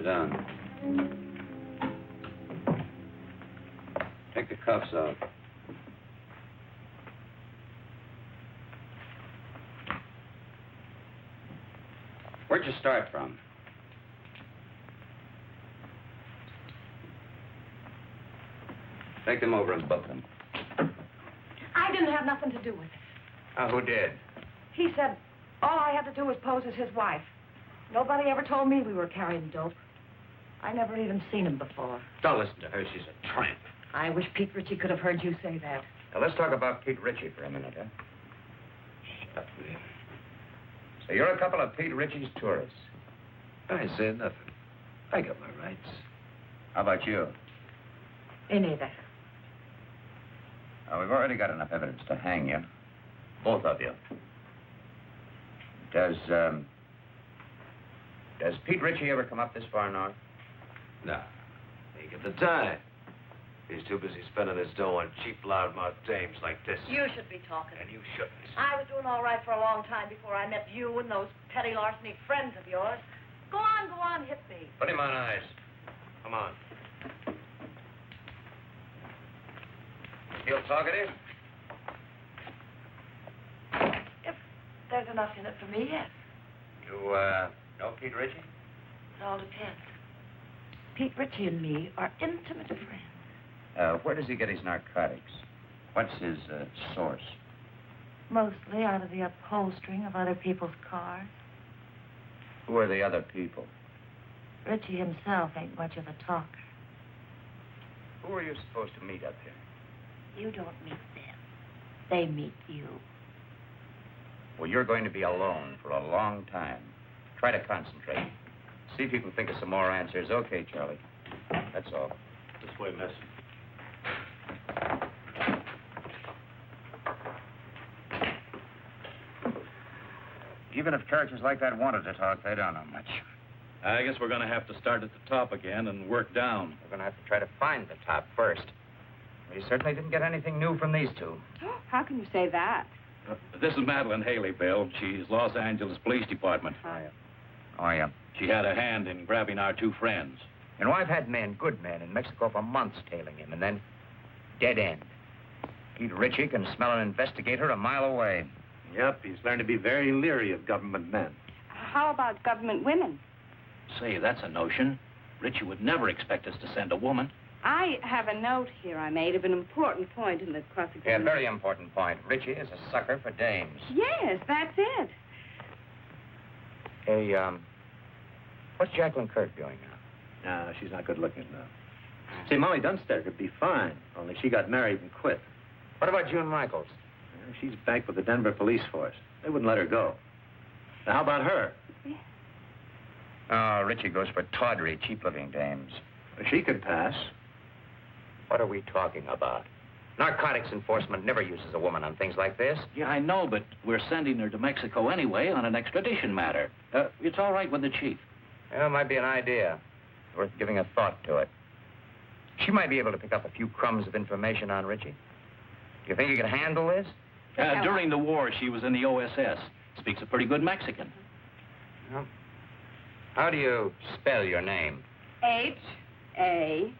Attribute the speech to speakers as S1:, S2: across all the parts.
S1: Sit down. Take the cuffs off. Where'd you start from? Take them over and book them.
S2: I didn't have nothing to do with it.
S1: Who did?
S2: He said all I had to do was pose as his wife. Nobody ever told me we were carrying dope. I never even seen him before.
S1: Don't listen to her. She's a tramp.
S2: I wish Pete Ritchie could have heard you say that.
S1: Now, let's talk about Pete Ritchie for a minute, huh? Shut up, will you? So you're a couple of Pete Ritchie's tourists.
S3: I said nothing. I got my rights.
S1: How about you?
S2: Me neither.
S1: We've already got enough evidence to hang you. Both of you. Does Pete Ritchie ever come up this far north?
S3: No. He get the time. He's too busy spending his dough on cheap, loudmouth dames like this.
S2: You should be talking.
S3: And you shouldn't.
S2: I was doing all right for a long time before I met you and those petty larceny friends of yours. Go on, hit me.
S3: Put him on ice. Come on. Feel talkative?
S2: If there's enough in it for me, yes.
S1: You, know Pete Ritchie?
S2: It all depends. Pete Ritchie and me are intimate friends.
S1: Where does he get his narcotics? What's his, source?
S2: Mostly out of the upholstering of other people's cars.
S1: Who are the other people?
S2: Ritchie himself ain't much of a talker.
S1: Who are you supposed to meet up here?
S2: You don't meet them. They meet you.
S1: Well, you're going to be alone for a long time. Try to concentrate. See if you can think of some more answers. Okay, Charlie. That's all.
S3: This way, miss.
S1: Even if characters like that wanted to talk, they don't know much.
S4: I guess we're going to have to start at the top again and work down.
S1: We're going to have to try to find the top first. We certainly didn't get anything new from these two.
S5: How can you say that?
S4: This is Madeline Haley, Bill. She's Los Angeles Police Department.
S1: Oh, yeah.
S4: She had a hand in grabbing our two friends.
S1: You know, I've had men, good men, in Mexico for months tailing him, and then dead end. Pete Ritchie can smell an investigator a mile away.
S3: Yep, he's learned to be very leery of government men.
S5: How about government women?
S4: Say, that's a notion. Ritchie would never expect us to send a woman.
S5: I have a note here I made of an important point in the
S1: Yeah,
S5: prosecution.
S1: very important point. Ritchie is a sucker for dames.
S5: Yes, that's it.
S1: Hey, what's Jacqueline Kirk doing now?
S3: No, she's not good looking enough. See, Molly Dunster could be fine, only she got married and quit.
S1: What about June Michaels?
S3: Well, she's back with the Denver police force. They wouldn't let her go. Now, how about her?
S5: Yeah.
S1: Oh, Ritchie goes for tawdry, cheap-living dames.
S3: Well, she could pass.
S1: What are we talking about? Narcotics enforcement never uses a woman on things like this.
S4: Yeah, I know, but we're sending her to Mexico anyway on an extradition matter. It's all right with the chief.
S1: Well, it might be an idea. Worth giving a thought to it. She might be able to pick up a few crumbs of information on Ritchie. Do you think you can handle this?
S4: During the war, she was in the OSS. Speaks a pretty good Mexican.
S1: Well, how do you spell your name?
S5: Haley.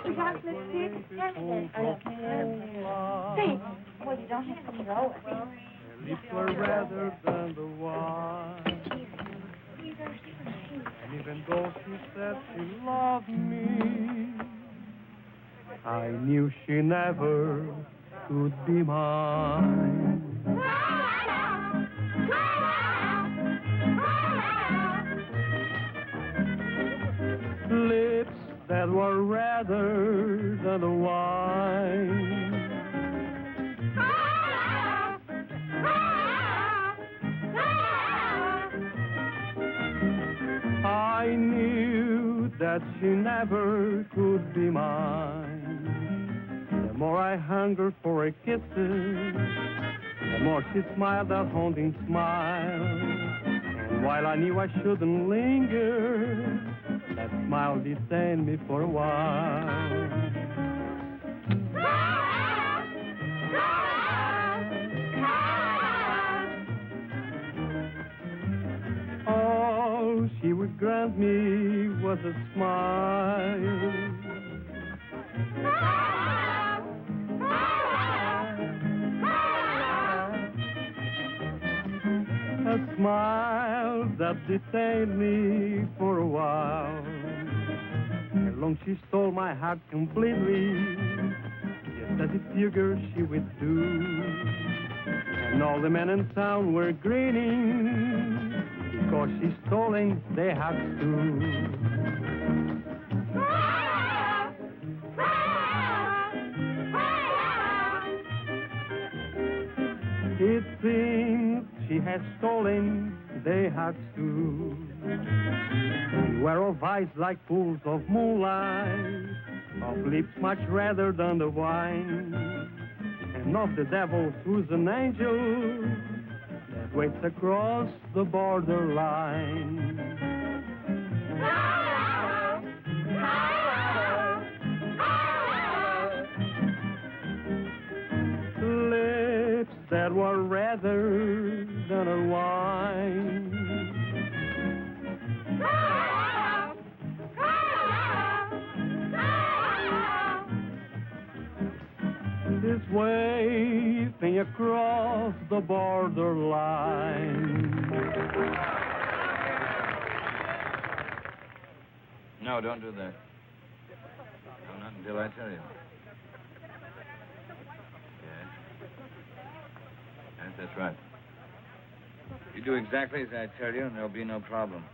S6: Is that Miss Say, well, you don't have to know it.
S7: Lips were redder than the wine. And even though she said she loved me, I knew she never could be mine. Lips that were redder than the wine. I knew that she never could be mine. The more I hungered for her kisses, the more she smiled that haunting smile. And while I knew I shouldn't linger, that smile detained me for a while. All she would grant me was a smile. A smile that detained me for a while. And long she stole my heart completely, just as it figured she would do. And all the men in town were grinning, because she's stolen their hearts too. It seems she has stolen their hearts too. Beware of eyes like pools of moonlight, of lips much redder than the wine, and of the devil who's an angel that waits across the borderline. Lips that were redder than a wine. This waving across the borderline.
S8: No, don't do that. No, not until I tell you. Yes. Yes, that's right. You do exactly as I tell you, and there'll be no problem.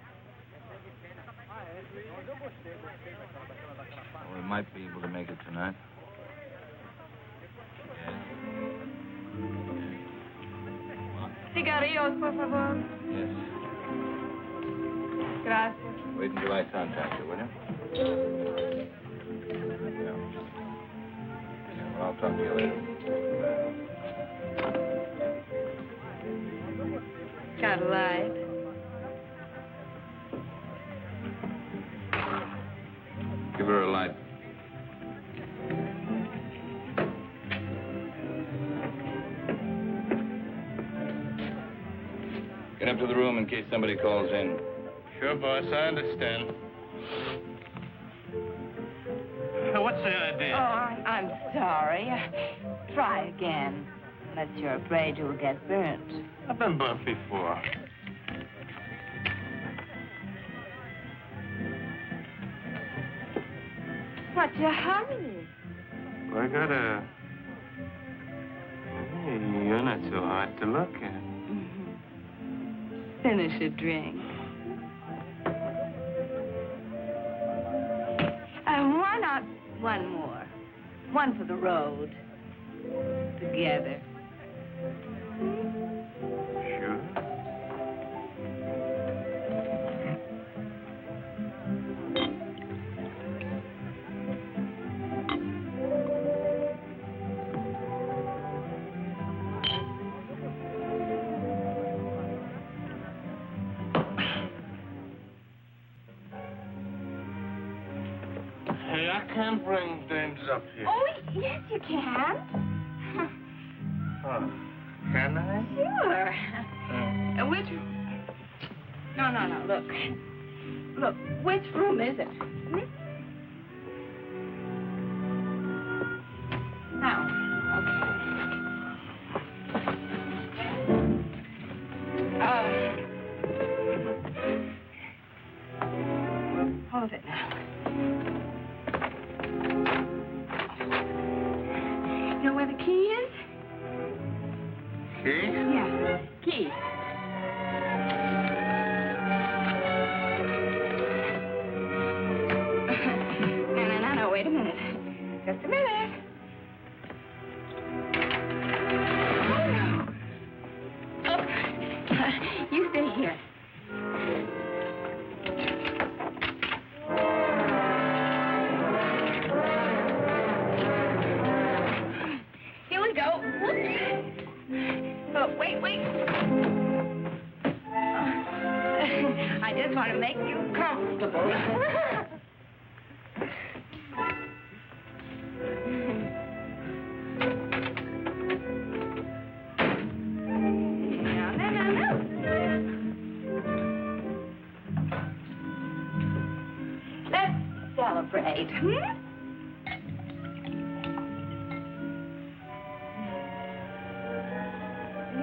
S8: Well, we might be able to make it tonight.
S5: Cigarrillos, por favor.
S8: Yes.
S5: Gracias.
S8: Wait until I contact you, will you? Yeah. Well, I'll talk to you later.
S5: Got a light?
S8: Give her a light. Get up to the room in case somebody calls in.
S7: Sure, boss, I understand. What's the idea?
S5: Oh, I'm sorry. Try again. Unless you're afraid you'll get burnt.
S7: I've been burnt before.
S5: What's your hurry?
S7: Well, I got a... Hey, you're not so hard to look at.
S5: Finish a drink. Why not one more? One for the road. Together.
S7: Sure. Hey, I can't bring dames up here.
S6: Oh, yes, you can.
S7: Oh, can I?
S5: Sure. Which... No, look. Look, which room is it? Hmm? the key is?
S8: Key?
S5: Yeah, key. No, wait a minute. Just a minute. Oh, you stay here. Here we go. Oh, wait. I just want to make you comfortable. Celebrate. Isn't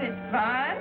S5: it fun?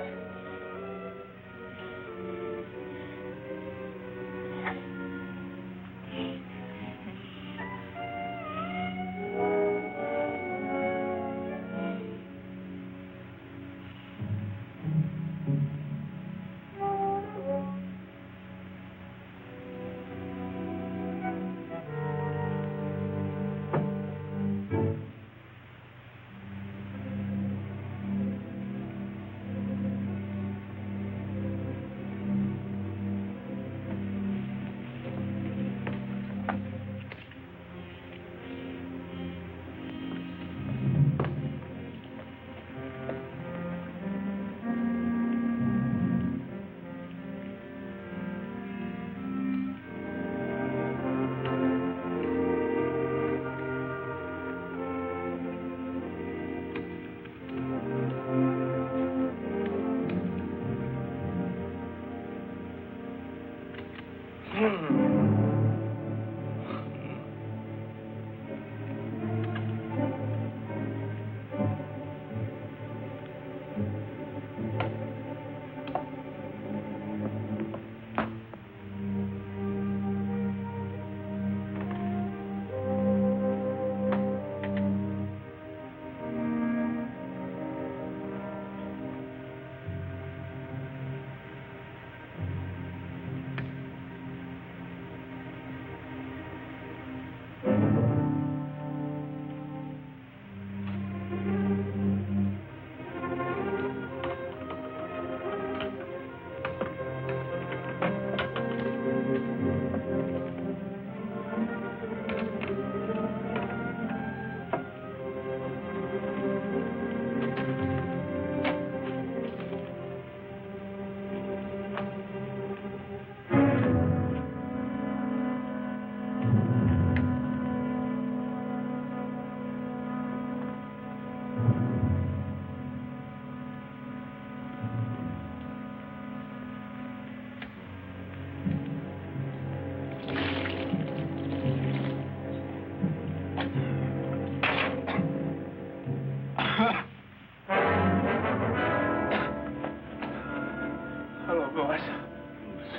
S9: Hello, boys.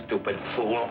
S9: Stupid fool.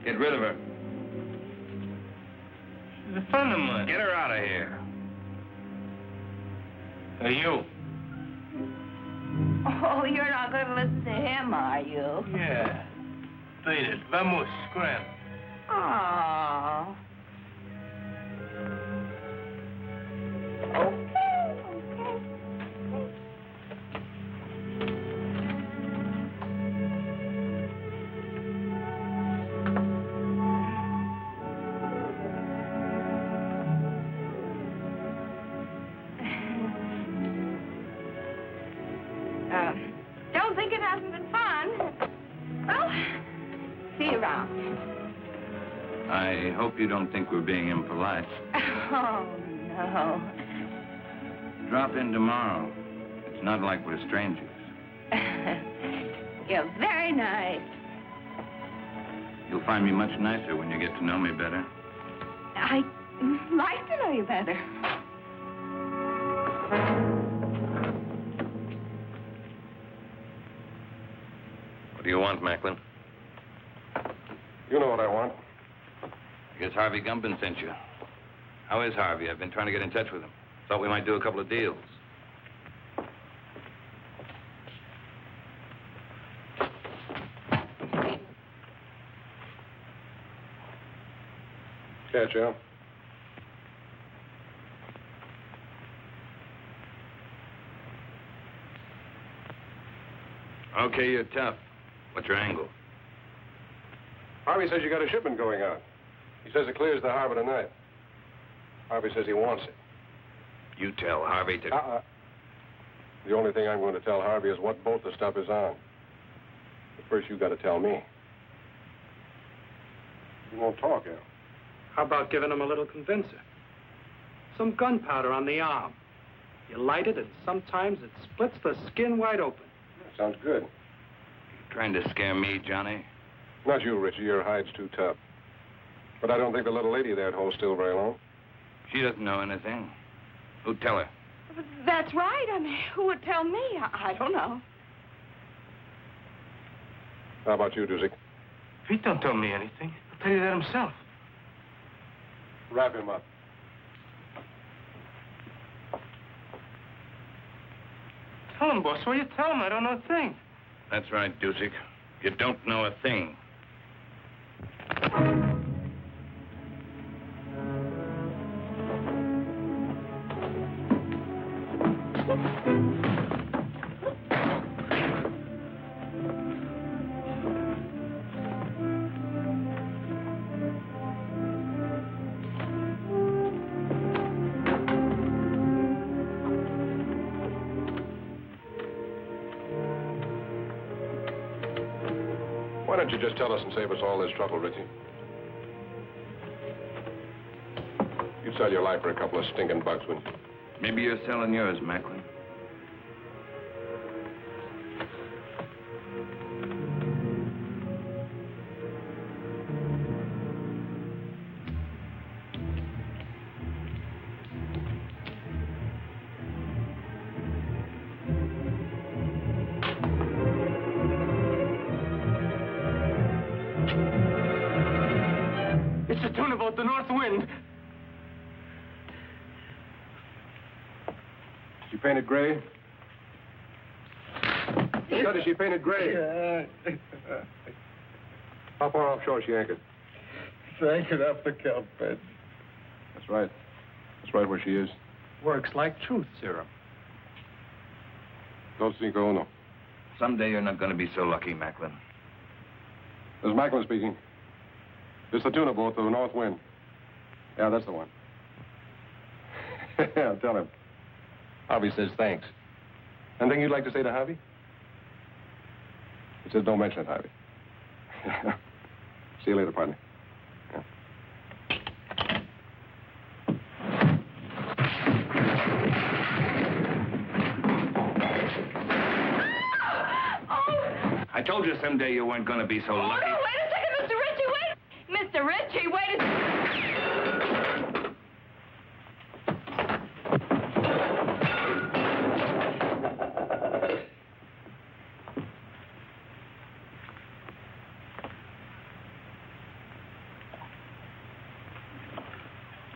S8: Get rid of her.
S9: She's a friend of mine.
S8: Get her out of here.
S9: Hey, you.
S5: Oh, you're not going to listen to him, are you?
S9: Yeah. Beat it. Vamos, scram.
S5: Oh.
S8: I hope you don't think we're being impolite.
S5: Oh, no.
S8: Drop in tomorrow. It's not like we're strangers.
S5: You're very nice.
S8: You'll find me much nicer when you get to know me better.
S5: I'd like to know you better.
S3: What do you want, Macklin?
S10: You know what I want.
S8: I guess Harvey Gumpin sent you. How is Harvey? I've been trying to get in touch with him. Thought we might do a couple of deals.
S10: Catch you.
S8: Okay, you're tough. What's your angle?
S10: Harvey says you got a shipment going out. He says it clears the harbor tonight. Harvey says he wants it.
S8: You tell Harvey to...
S10: The only thing I'm going to tell Harvey is what boat the stuff is on. But first, you got to tell me. You won't talk, Al.
S11: How about giving him a little convincer? Some gunpowder on the arm. You light it, and sometimes it splits the skin wide open.
S10: Sounds good.
S8: You trying to scare me, Johnny?
S10: Not you, Richie. Your hide's too tough. But I don't think the little lady there'd hold still very long.
S8: She doesn't know anything. Who'd tell her?
S2: That's right. I mean, who would tell me? I don't know.
S10: How about you, Doozy?
S9: Pete don't tell me anything. He'll tell you that himself.
S10: Wrap him up.
S9: Tell him, boss. What you tell him? I don't know a thing.
S8: That's right, Dusik. You don't know a thing.
S10: Why don't you just tell us and save us all this trouble, Richie? You'd sell your life for a couple of stinking bucks, wouldn't you?
S8: Maybe you're selling yours, Macklin.
S9: It's a tuna boat, the North Wind.
S10: She painted gray? Study, she painted gray. How far offshore is she anchored?
S12: She's anchored off the kelp bed.
S10: That's right. That's right where she is.
S11: Works like truth serum.
S10: Dos cinco uno.
S8: Someday you're not going to be so lucky, Macklin.
S10: This is Macklin speaking. This is the tuna boat, the North Wind. Yeah, that's the one. Yeah, tell him. Harvey says thanks. Anything you'd like to say to Harvey? He says don't mention it, Harvey. See you later, partner. Yeah.
S8: I told you someday you weren't going to be so lucky.
S2: Oh, no, wait a second, Mr. Ritchie, wait! Mr. Ritchie, wait a...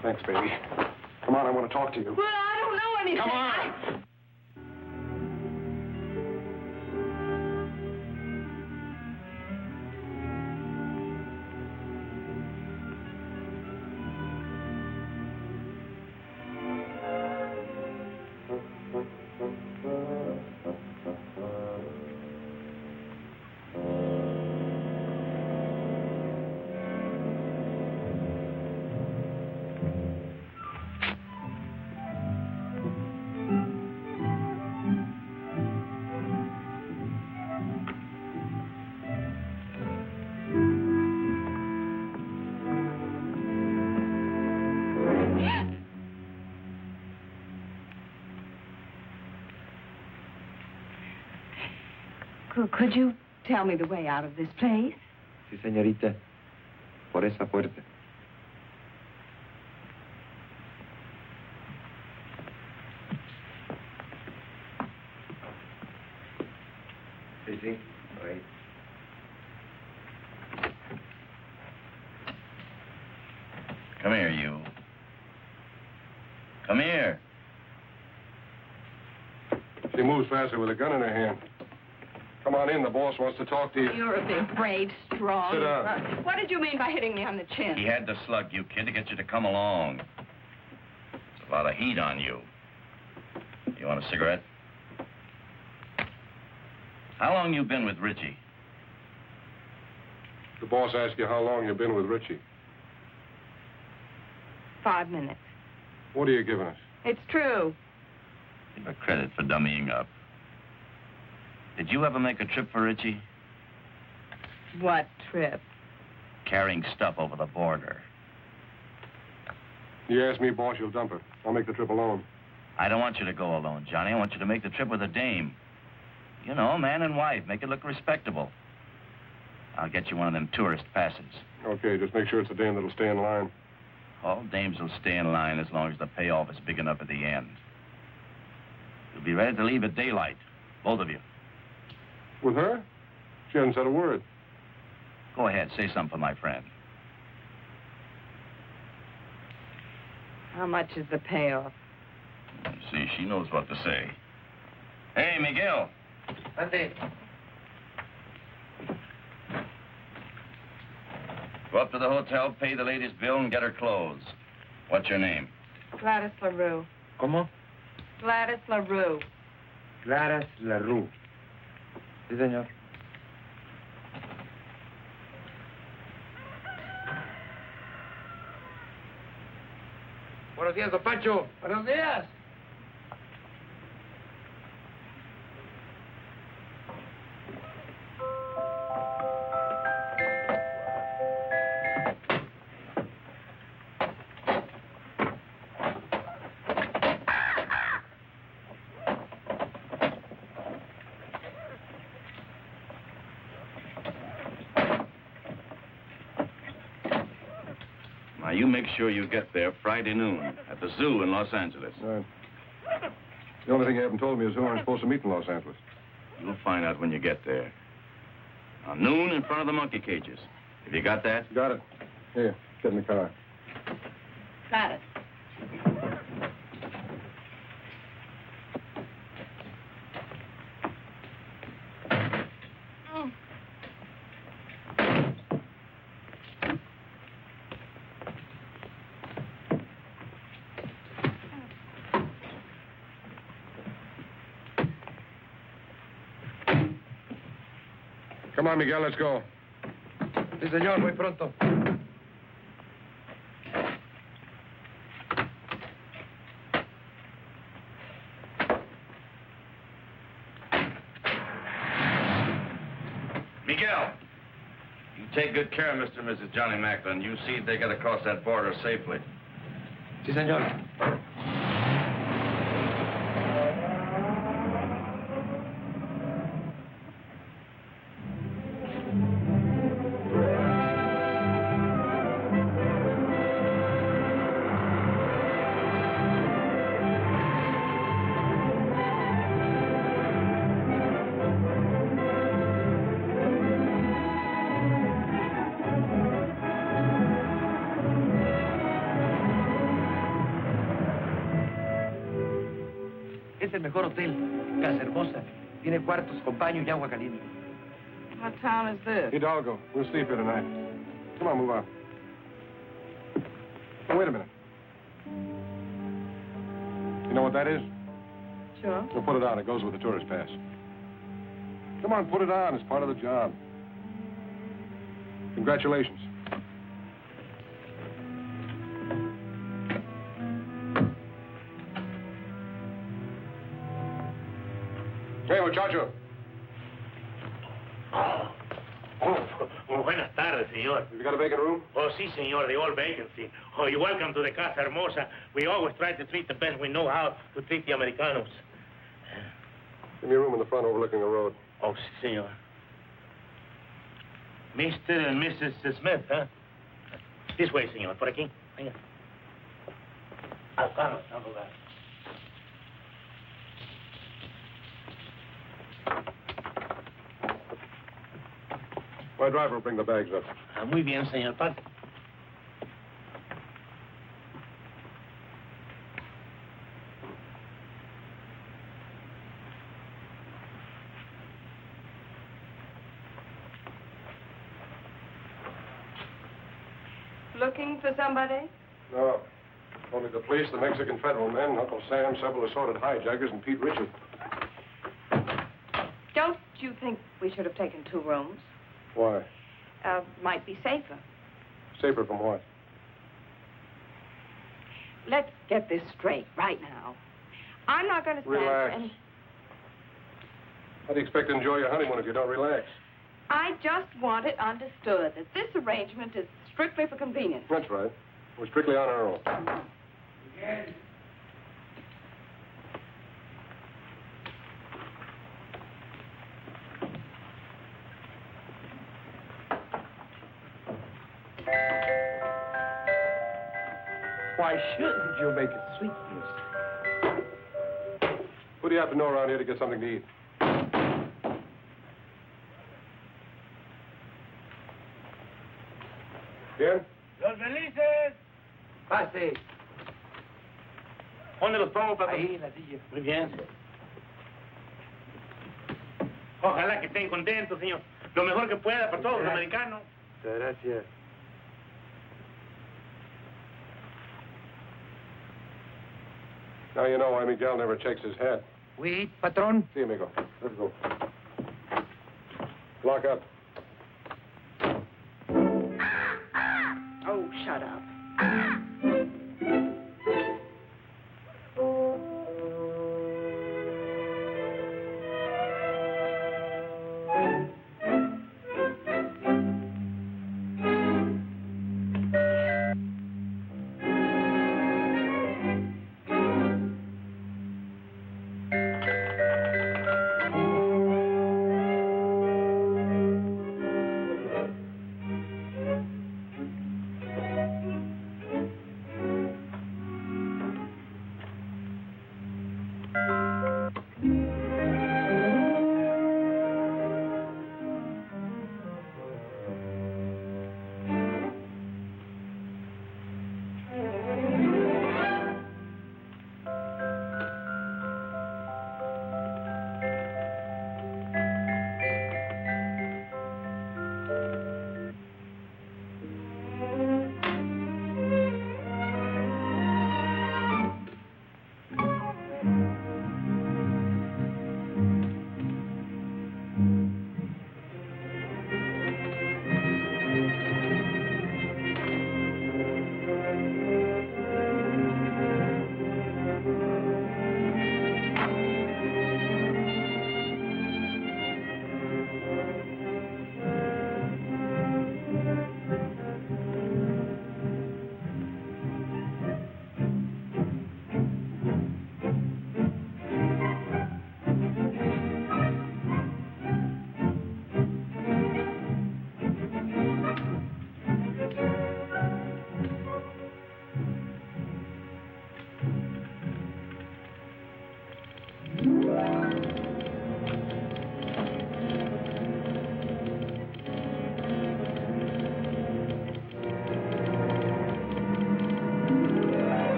S10: Thanks, baby. Come on, I want to talk to you.
S2: Well, I don't know anything.
S8: Come on!
S2: Could you tell me the way out of this place?
S13: Sí, señorita. Por esa puerta. Sí, sí. Por ahí.
S1: Come here, you. Come here.
S10: She moves faster with a gun in her hand. Come on in. The boss wants to talk to you.
S2: You're a big, brave, strong...
S10: Sit down.
S2: What did you mean by hitting me on the chin?
S1: He had to slug you, kid, to get you to come along. There's a lot of heat on you. You want a cigarette? How long you been with Richie?
S10: The boss asked you how long you've been with Richie.
S2: 5 minutes.
S10: What are you giving us?
S2: It's true.
S1: Give her credit for dummying up. Did you ever make a trip for Richie?
S2: What trip?
S1: Carrying stuff over the border.
S10: You ask me, boss, you'll dump her. I'll make the trip alone.
S1: I don't want you to go alone, Johnny. I want you to make the trip with a dame. You know, man and wife. Make it look respectable. I'll get you one of them tourist passes.
S10: Okay, just make sure it's a dame that'll stay in line.
S1: All dames will stay in line as long as the payoff is big enough at the end. You'll be ready to leave at daylight, both of you.
S10: With her? She hasn't said a word.
S1: Go ahead, say something for my friend.
S2: How much is the payoff?
S1: See, she knows what to say. Hey, Miguel.
S13: Ante.
S1: Go up to the hotel, pay the lady's bill, and get her clothes. What's your name?
S2: Gladys LaRue.
S13: ¿Cómo?
S2: Gladys LaRue.
S13: Gladys LaRue. Sí, señor. Buenos días, don Pancho.
S4: Buenos días.
S1: Now, you make sure you get there Friday noon at the zoo in Los Angeles.
S10: Right. The only thing you haven't told me is who I'm supposed to meet in Los Angeles.
S1: You'll find out when you get there. Now, noon in front of the monkey cages. Have you got that?
S10: Got it. Here, get in the car.
S2: Gladys.
S10: Come on, Miguel, let's go.
S13: Sí, señor, muy pronto.
S1: Miguel, you take good care of Mr. and Mrs. Johnny Macklin. You see if they get across that border safely.
S13: Sí, señor. Es el mejor hotel. Casa hermosa. Tiene cuartos con baño y agua caliente.
S2: What town is this?
S10: Hidalgo. We'll sleep here tonight. Come on, move on. Oh, wait a minute. You know what that is?
S2: Sure.
S10: Well, put it on. It goes with the tourist pass. Come on, put it on. It's part of the job. Congratulations. Hey, muchacho.
S14: Oh, buenas tardes, señor.
S10: You got a vacant room?
S14: Oh, sí, señor, the old vacancy. Oh, you're welcome to the Casa Hermosa. We always try to treat the best we know how to treat the Americanos.
S10: Give me a room in the front overlooking the road.
S14: Oh, sí, señor. Mr. and Mrs. Smith, huh? This way, señor. Por aquí. Venga. Al carro, al lugar.
S10: My driver will bring the bags up.
S14: Muy bien, señor. Pase.
S2: Looking for somebody?
S10: No. Only the police, the Mexican federal men, Uncle Sam, several assorted hijackers, and Pete Richard.
S2: Don't you think we should have taken 2 rooms?
S10: Why?
S2: Might be safer.
S10: Safer from what?
S2: Let's get this straight right now. I'm not going to stand
S10: Relax.
S2: for any...
S10: How do you expect to enjoy your honeymoon if you don't relax?
S2: I just want it understood that this arrangement is strictly for convenience.
S10: That's right. We're strictly on our own.
S13: Miguel. Why shouldn't you make it sweet music?
S10: Who do you have to know around here to get something to eat? Bien?
S14: Los felices.
S13: Pase.
S14: ¿Dónde los pongo, papá?
S13: Ahí en la silla.
S14: Muy bien. Ojalá que estén contentos, señor. Lo mejor que pueda para todos los americanos.
S13: Muchas gracias.
S10: Now you know why Miguel never checks his hat.
S13: Oui, patron.
S10: See, amigo. Let's go. Lock up.
S2: Oh, shut up.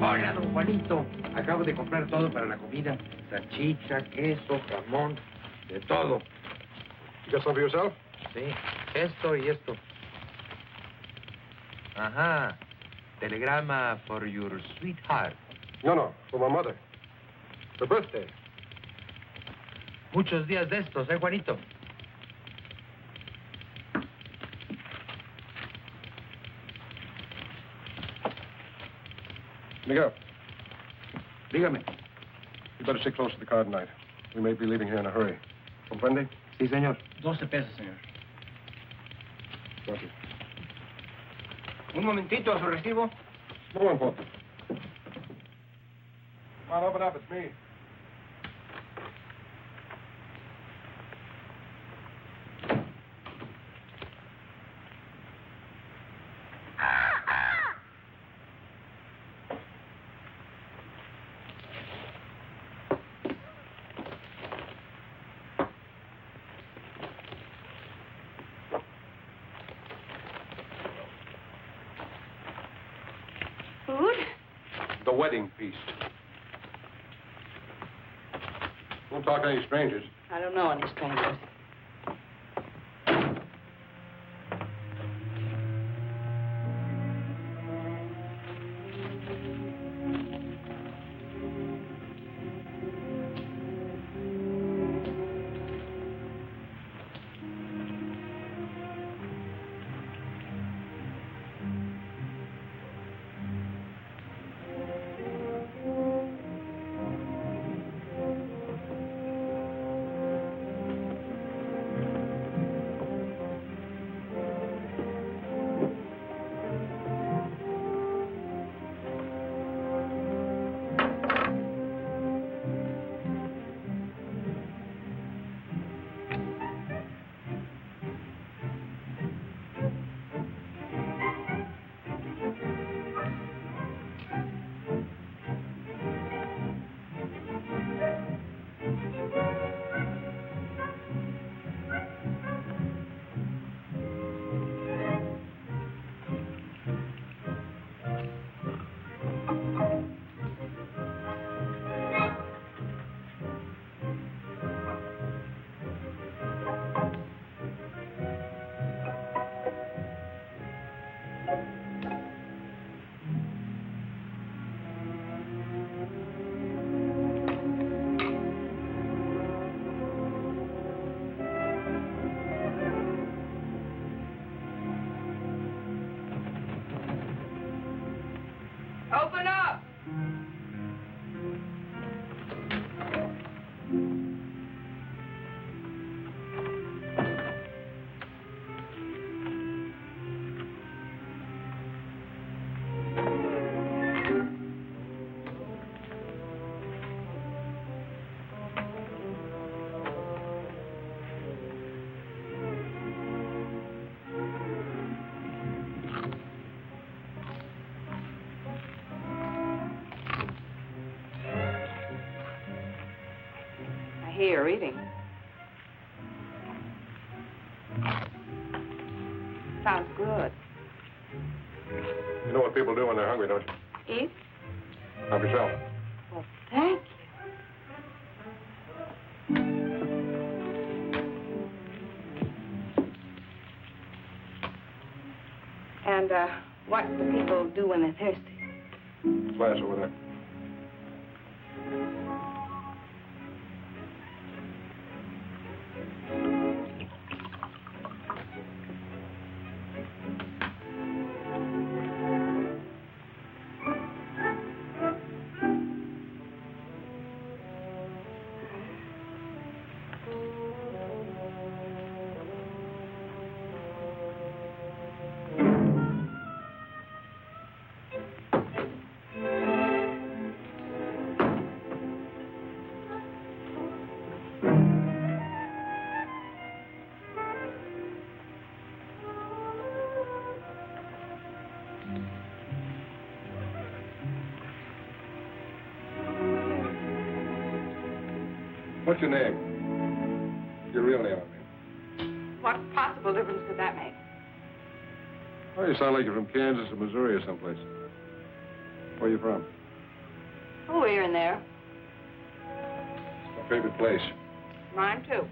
S13: Hola, don Juanito. Acabo de comprar todo para la comida. Salchicha, queso, jamón, de todo.
S10: You got some for yourself?
S13: Sí, esto y esto. Ajá. Telegrama for your sweetheart.
S10: No, for my mother. Her birthday.
S13: Muchos días de estos, Juanito?
S10: Miguel,
S13: Dígame.
S10: you better sit close to the car tonight. We may be leaving here in a hurry. Comprende?
S13: Sí, señor.
S12: 12 pesos, señor.
S10: Gracias.
S13: Un momentito, su recibo.
S10: No important. Come on, open up. It's me.
S5: Food?
S10: The wedding feast. Don't talk to any strangers.
S5: I don't know any strangers.
S2: Open up! Here, eating. Sounds good.
S10: You know what people do when they're hungry, don't you?
S2: Eat?
S10: Help yourself.
S2: Well, thank you. And, what do people do when they're thirsty?
S10: Glass over there. What's your name? Your real name, I mean.
S2: What possible difference could that make?
S10: Oh, you sound like you're from Kansas or Missouri or someplace. Where are you from?
S2: Oh, here and there.
S10: My favorite place.
S2: Mine, too.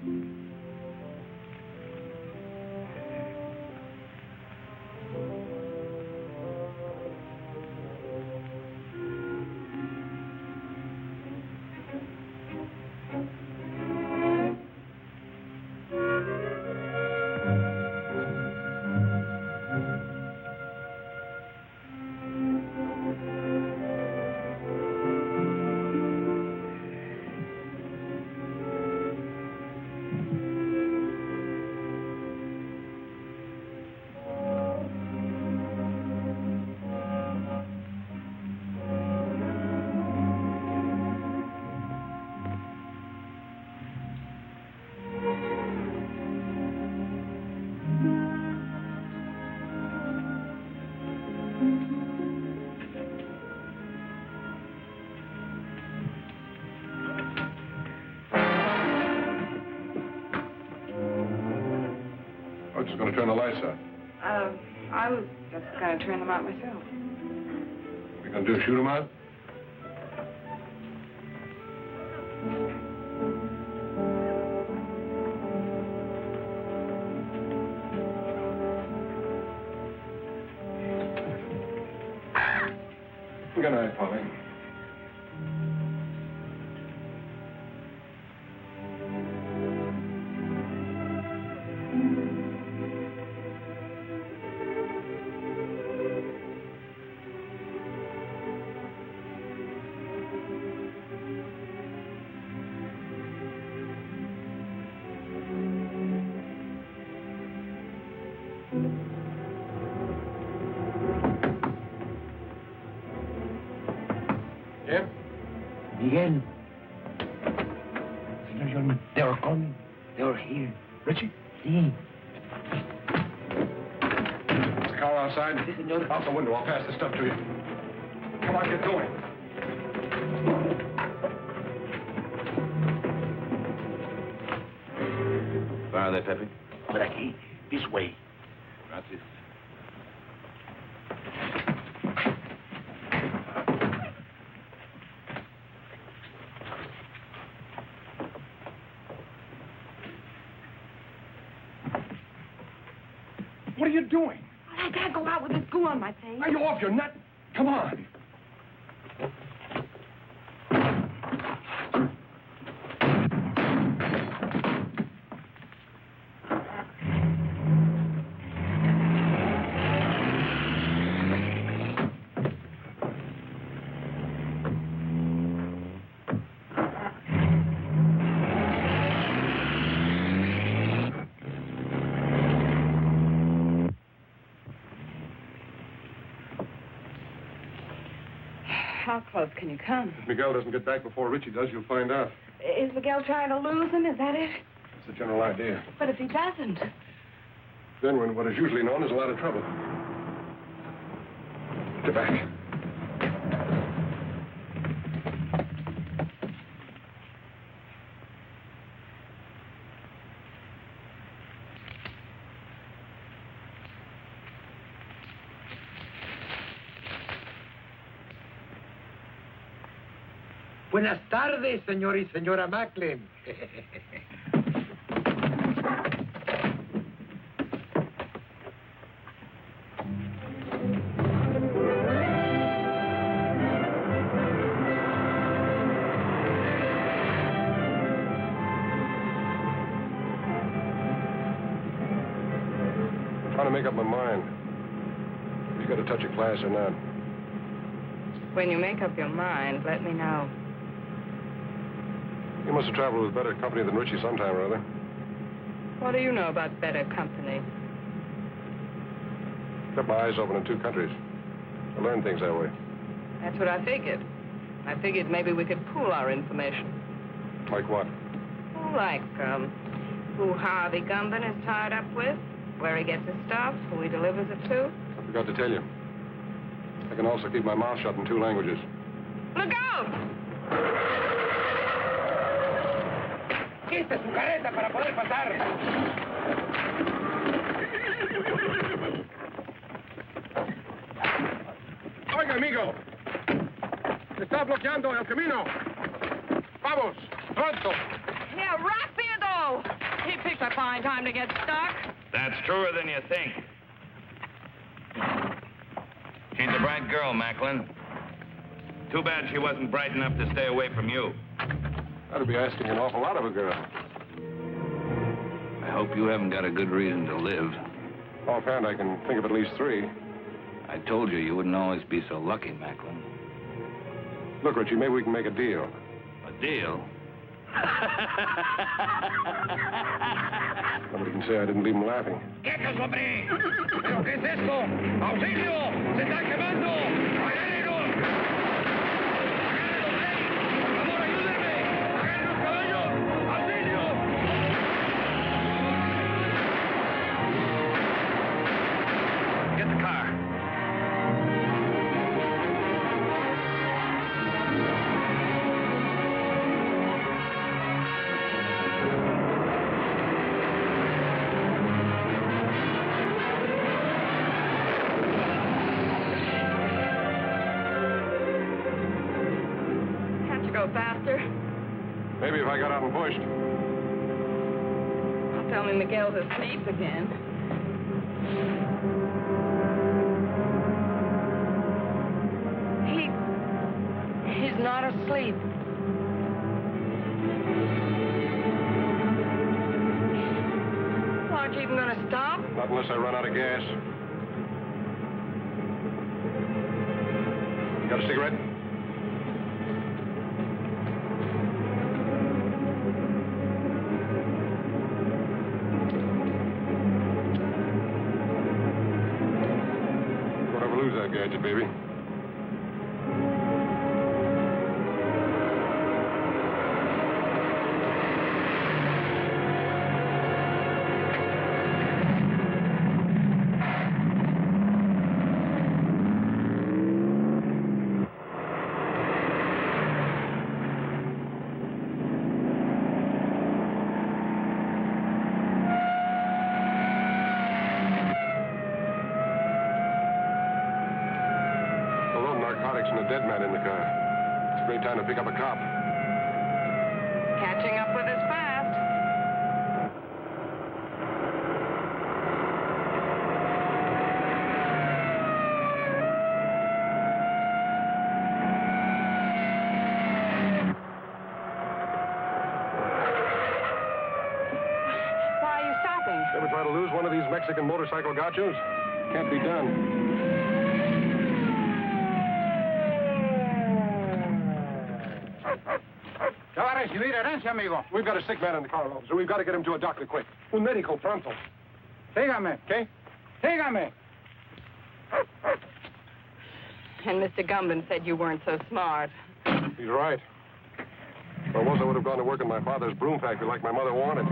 S10: I'm just going to turn the lights out.
S2: I was just going to turn them out myself.
S10: What are you going to do, shoot them out? Good night, Polly.
S13: Miguel. Senor John, they are coming. They are here.
S10: Richie?
S13: Sí.
S10: Is the car outside?
S13: Sí, senor.
S10: Out the window. I'll pass the stuff to you. Come on, get going.
S8: Where are they, Pepe?
S14: Por aquí. This way.
S8: Gracias.
S10: What are you doing?
S2: I can't go out with this goo on my face.
S10: Are you off your nut? Come on.
S2: How close can you come?
S10: If Miguel doesn't get back before Richie does, you'll find out.
S2: Is Miguel trying to lose him? Is that it?
S10: That's the general idea.
S2: But if he doesn't?
S10: Then we're in what is usually known as a lot of trouble. Get back.
S13: Buenas tardes, señor y señora Macklin.
S10: I'm trying to make up my mind. You got a touch of class or not?
S2: When you make up your mind, let me know.
S10: You must have traveled with better company than Richie sometime or other.
S2: What do you know about better company?
S10: Kept my eyes open in two countries. I learned things that way.
S2: That's what I figured. I figured maybe we could pool our information.
S10: Like what?
S2: Like, who Harvey Gumben is tied up with, where he gets his stuff, who he delivers it to.
S10: I forgot to tell you. I can also keep my mouth shut in two languages.
S2: Look out!
S13: ¡Quite su careta para poder pasar!
S10: Oiga, amigo. Está bloqueando el camino. Vamos, pronto.
S2: Yeah, rápido! He picked a fine time to get stuck.
S8: That's truer than you think. She's a bright girl, Macklin. Too bad she wasn't bright enough to stay away from you.
S10: That'd be asking an awful lot of a girl.
S8: I hope you haven't got a good reason to live.
S10: Offhand, I can think of at least three.
S8: I told you you wouldn't always be so lucky, Macklin.
S10: Look, Richie, maybe we can make a deal.
S8: A deal?
S10: Nobody can say I didn't leave him laughing.
S13: ¡Quietos, hombre! ¿Pero qué es esto? ¡Auxilio! ¡Se están quemando! ¡Agárrenlos! ¡Agárrenlos, hey! ¡Por favor, ayúdenme! ¡Agarren los caballos! ¡Auxilio!
S8: Get the car.
S2: go faster?
S10: Maybe if I got out and pushed.
S2: Don't tell me Miguel's asleep again. He's not asleep. Aren't you even going to stop?
S10: Not unless I run out of gas. Got a cigarette? Don't ever lose that gadget, baby. And a dead man in the car. It's a great time to pick up a cop.
S2: Catching up with us fast. Why are you stopping?
S10: Ever try to lose one of these Mexican motorcycle gauchos? Can't be done. We've got a sick man in the car, officer. We've got to get him to a doctor quick. Un médico pronto.
S11: Sígame.
S10: Okay?
S11: Sígame.
S2: And Mr. Gumben said you weren't so smart.
S10: He's right. If I was, I would have gone to work in my father's broom factory like my mother wanted.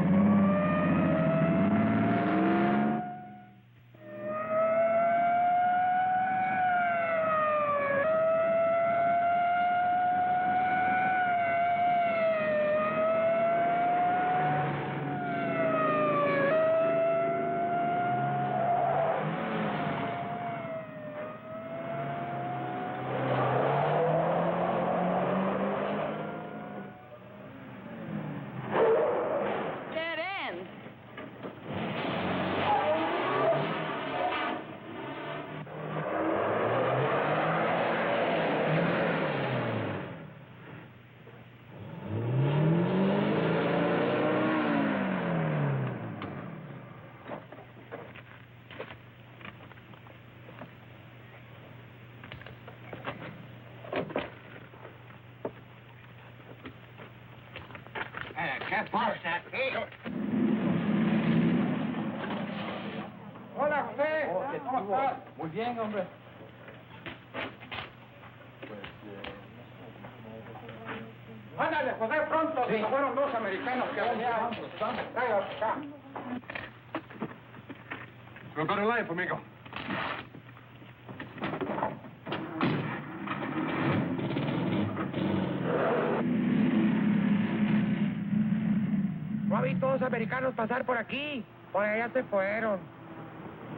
S13: ¿Qué pasa aquí? Hola, José. ¿Cómo estás?
S12: Muy bien, hombre.
S13: Ándale, José, pronto. Sí. Fueron dos americanos que venían. Tráigalos acá.
S10: We've got a life, amigo.
S13: No vi todos americanos pasar por aquí. Por allá se fueron.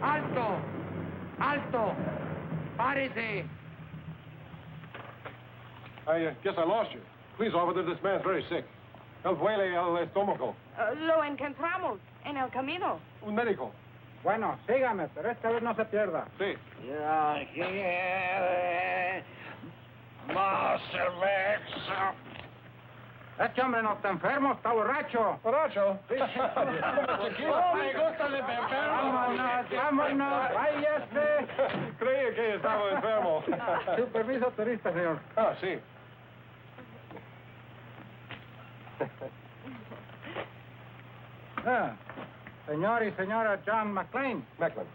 S13: ¡Alto! ¡Alto! ¡Párese!
S10: I guess I lost you. Please, officer, this man's very sick. Él duele el estómago.
S2: Lo encontramos en el camino.
S10: Un médico.
S11: Bueno, sígame, pero esta vez no se pierda.
S10: Sí.
S13: Ya quiere más cerveza.
S11: Este hombre no está enfermo, está borracho.
S10: ¿Borracho? Sí.
S13: Oh, me gusta el enfermo.
S11: Vámonos, vámonos, váyase.
S10: Creía que estaba enfermo.
S11: Su permiso turista, señor.
S10: Ah, sí.
S11: Ah, señor y señora John McLean.
S10: Macklin.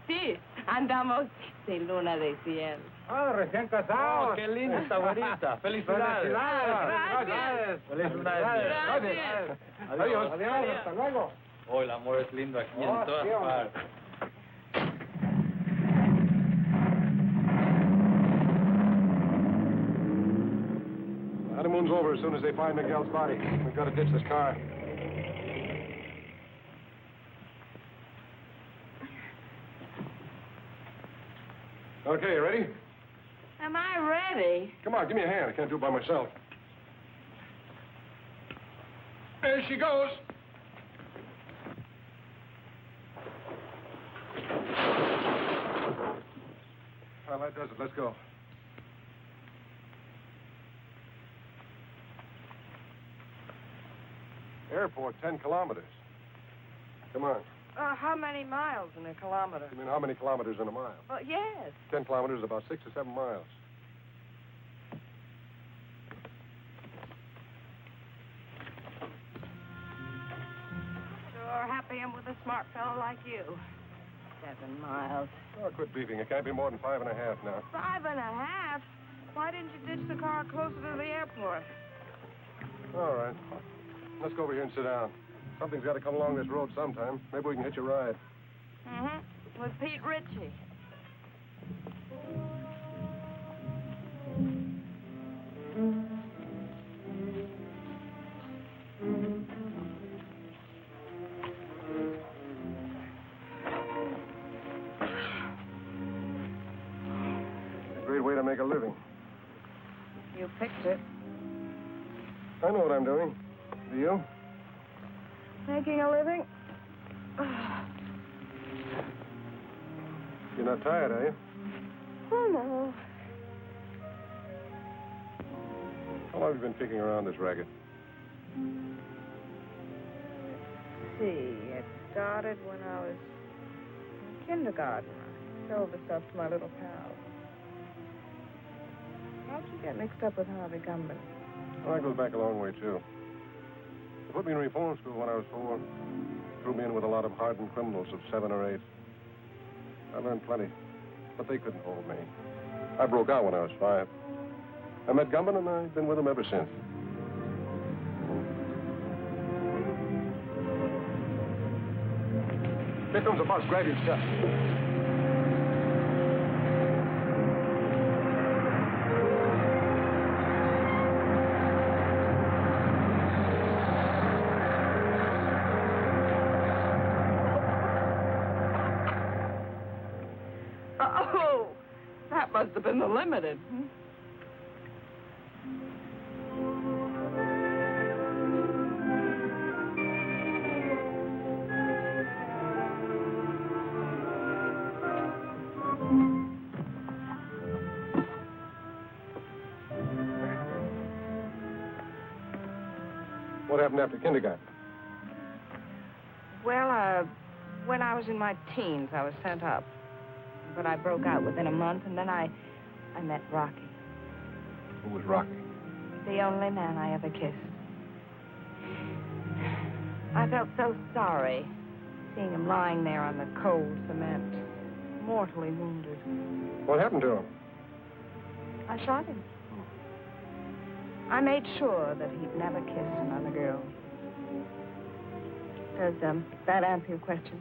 S5: Sí, andamos sin luna de cielo.
S11: Ah, recién casados.
S12: Oh, qué linda esta güerita. Felicidades.
S11: Felicidades.
S12: Felicidades.
S5: Gracias.
S11: Adiós. Adiós. Hasta luego.
S12: Oh, el amor es lindo aquí en todas
S11: sí, hombre.
S12: partes.
S10: The honeymoon's over as soon as they find Miguel's body. We've got to ditch this car. Okay, you ready?
S2: Am I ready?
S10: Come on, give me a hand. I can't do it by myself. There she goes. Well, that does it. Let's go. Airport, 10 kilometers. Come on.
S2: How many miles in a kilometer?
S10: You mean how many kilometers in a mile?
S2: Yes.
S10: 10 kilometers is about 6 or 7 miles.
S2: Sure happy I'm with a smart fellow like you. 7 miles.
S10: Oh, quit beefing. It can't be more than 5.5 now.
S2: 5.5? Why didn't you ditch the car closer to the airport?
S10: All right. Let's go over here and sit down. Something's got to come along this road sometime. Maybe we can hitch a ride.
S2: Mm-hmm. With Pete Ritchie.
S10: A great way to make a living.
S2: You picked it.
S10: I know what I'm doing. Do you?
S2: Making a living?
S10: You're not tired, are you?
S2: Oh, no.
S10: How long have you been kicking around this racket?
S2: Let's see. It started when I was in kindergarten. I sold the stuff to my little pals. How'd you get mixed up with Harvey Gumben?
S10: Well, that goes back a long way, too. They put me in reform school when I was 4. Threw me in with a lot of hardened criminals of 7 or 8. I learned plenty, but they couldn't hold me. I broke out when I was 5. I met Gumben, and I've been with him ever since. Here comes a bus. Grab your stuff.
S2: Oh, that must have been the limited.
S10: What happened after kindergarten?
S2: Well, when I was in my teens, I was sent up. But I broke out within a month, and then I met Rocky.
S10: Who was Rocky?
S2: The only man I ever kissed. I felt so sorry seeing him lying there on the cold cement, mortally wounded.
S10: What happened to him?
S2: I shot him. I made sure that he'd never kiss another girl. Does that answer your question?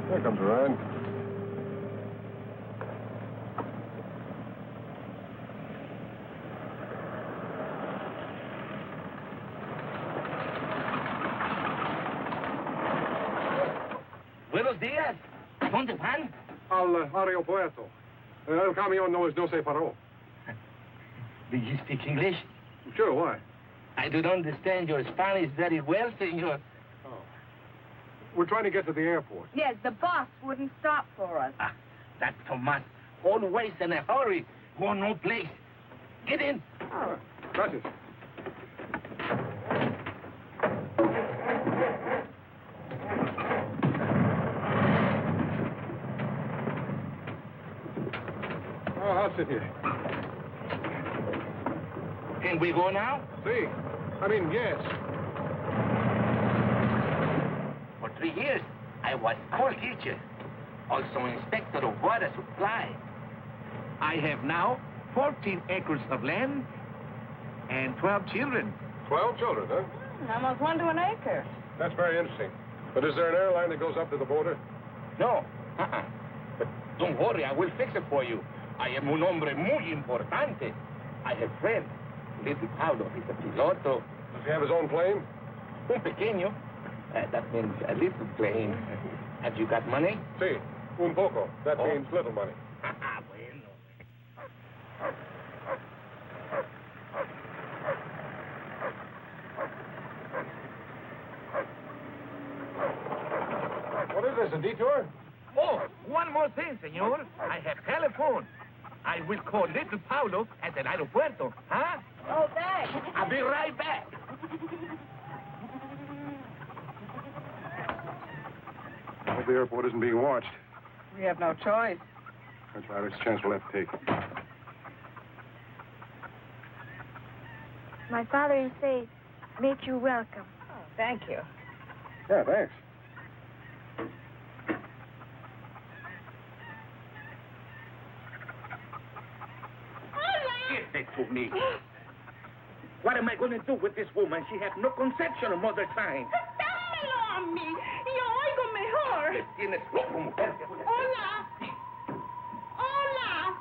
S10: There comes a ride.
S14: Buenos días. ¿Dónde van?
S10: Al aeropuerto. El camión no se paró.
S14: Do you speak English?
S10: Sure, why?
S14: I don't understand your Spanish very well, senor.
S10: Oh. We're trying to get to the airport.
S5: Yes, the boss wouldn't stop for us.
S14: Ah, that Tomas. Always in a hurry. Go no place. Get in.
S10: Oh. Gracias. Oh, I'll sit here.
S14: Can we go now?
S10: See. I mean, yes.
S14: For 3 years, I was school teacher, also inspector of water supply. I have now 14 acres of land and 12 children.
S10: 12 children, huh?
S2: Almost 1 to an acre.
S10: That's very interesting. But is there an airline that goes up to the border?
S14: No. But don't worry, I will fix it for you. I am un hombre muy importante. I have friends. Little Pablo, he's a piloto.
S10: Does he have his own plane?
S14: Un pequeño. That means a little plane. Have you got money?
S10: Sí, un poco. That means little money.
S14: Bueno.
S10: this, a detour?
S14: Oh, one more thing, senor. I have telephone. I will call little Paulo at the aeropuerto, huh?
S2: Oh, thanks.
S14: I'll be right back.
S10: I hope the airport isn't being watched.
S2: We have no choice.
S10: That's right. It's a chance we'll have to take.
S6: My father, he says, make you welcome.
S2: Oh, thank you.
S10: Yeah, thanks.
S14: Give it to me. What am I going to do with this woman? She has no conception of mother sign.
S5: ¡Dámelo a mí! ¡Yo oigo mejor!
S14: Me tienes loco, mujer.
S5: ¡Hola! ¡Hola!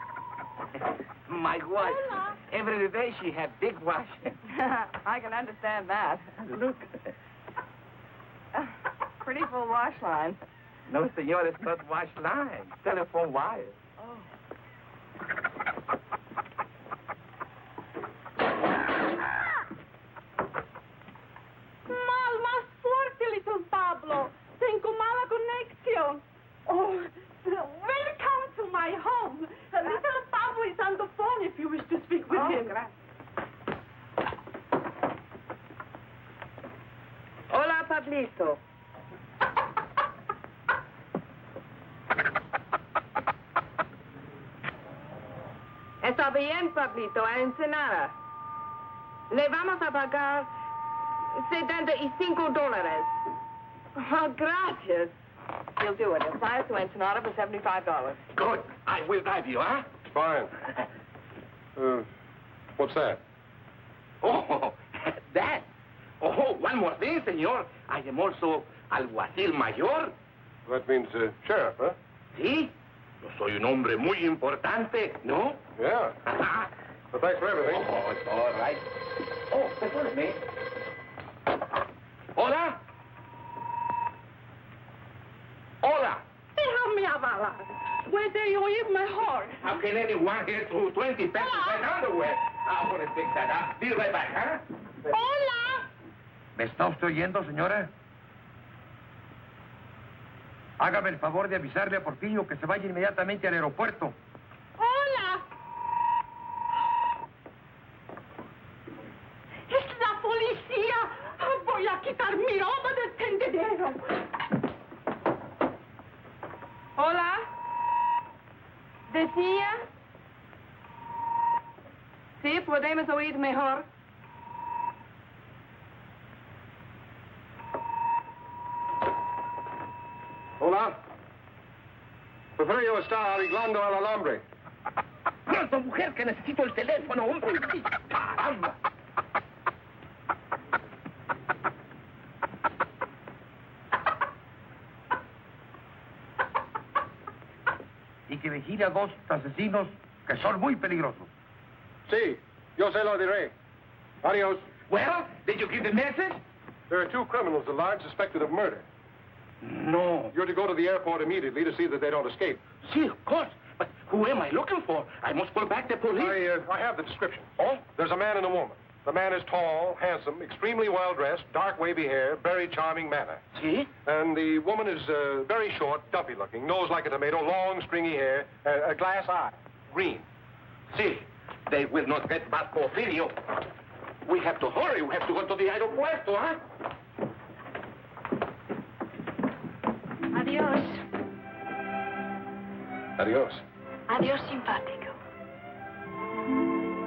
S14: My wife.
S5: Hola.
S14: Every day she have big wash.
S2: I can understand that.
S14: Look.
S2: Pretty full wash line.
S14: No, senor, it's not wash line. Telephone wire.
S5: Más fuerte, little Pablo. Tengo mala conexión. Oh, welcome to my home. Little Pablo is on the phone if you wish to speak with him.
S2: Hola, Pablito. Está bien, Pablito, a Ensenada. Le vamos a pagar $75. Oh, gracias. He'll do it. He'll fly us to Ensenada for $75.
S14: Good. I will drive you, huh?
S10: Fine. What's that?
S14: Oh, that. Oh, one more thing, senor. I am also alguacil mayor.
S10: That means sheriff, huh?
S14: Sí. Yo soy un hombre muy importante, ¿no?
S10: Yeah. Well, thanks for everything.
S14: Oh, it's all right. Oh, perdóneme. Hola. Hola.
S5: Déjame hablar. Puede oír mejor.
S14: How can anyone get through 20 pesos in underwear? I'm going to fix that up. Be right back, huh?
S5: Hola.
S13: ¿Me está usted oyendo, señora? Hágame el favor de avisarle a Porfirio que se vaya inmediatamente al aeropuerto.
S5: Hola. Es la policía. Voy a quitar mi ropa del tendedero.
S2: Hola. ¿Decía? Sí, podemos oír mejor.
S10: Hola. Porfirio está arreglando el alambre.
S14: Pronto, mujer, que necesito el teléfono, hombre. Caramba.
S13: Y que vigile a dos asesinos que son muy peligrosos.
S10: Sí, yo se lo diré. Adios.
S14: Well, did you give the message?
S10: There are two criminals at large suspected of murder.
S14: No.
S10: You're to go to the airport immediately to see that they don't escape.
S14: See, of course. But who am I looking for? I must call back the police.
S10: I have the description.
S14: Oh?
S10: There's a man and a woman. The man is tall, handsome, extremely well-dressed, dark wavy hair, very charming manner.
S14: See?
S10: And the woman is very short, dumpy-looking, nose like a tomato, long, stringy hair, a glass eye, green.
S14: See, they will not get back Porfirio. We have to hurry. We have to go to the aeropuerto, huh?
S6: Adiós.
S10: Adios.
S6: Adiós, simpático.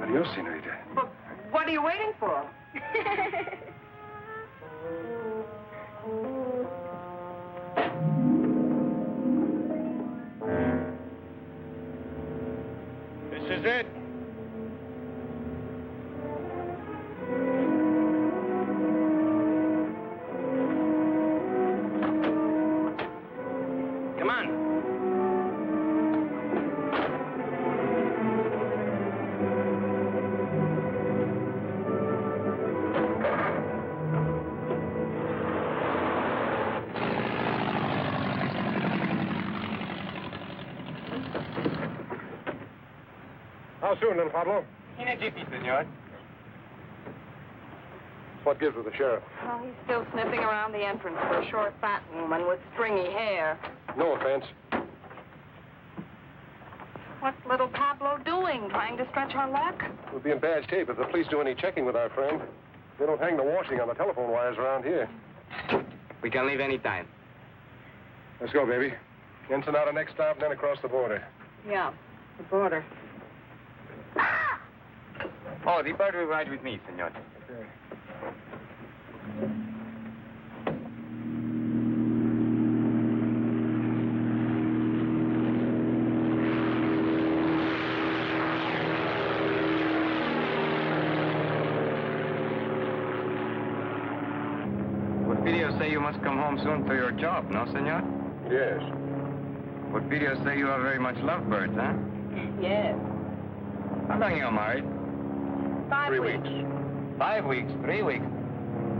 S10: Adios, senorita.
S2: But what are you waiting for?
S10: This is it.
S8: Come on.
S10: How soon, little Pablo?
S12: In a jiffy, senor.
S10: What gives with the sheriff?
S2: Oh, he's still sniffing around the entrance for a short, fat woman with stringy hair.
S10: No offense.
S2: What's little Pablo doing? Trying to stretch our luck?
S10: We'll be in bad shape if the police do any checking with our friend. They don't hang the washing on the telephone wires around here.
S12: We can leave any time.
S10: Let's go, baby. Ensenada next stop, then across the border.
S2: Yeah, the border.
S12: Oh, the bird will ride with me, senor.
S10: Okay.
S12: What videos say you must come home soon to your job, no, senor?
S10: Yes.
S12: What videos say you are very much lovebirds, huh?
S2: Yes.
S12: How long you married?
S2: 5 weeks.
S12: 5 weeks, 3 weeks.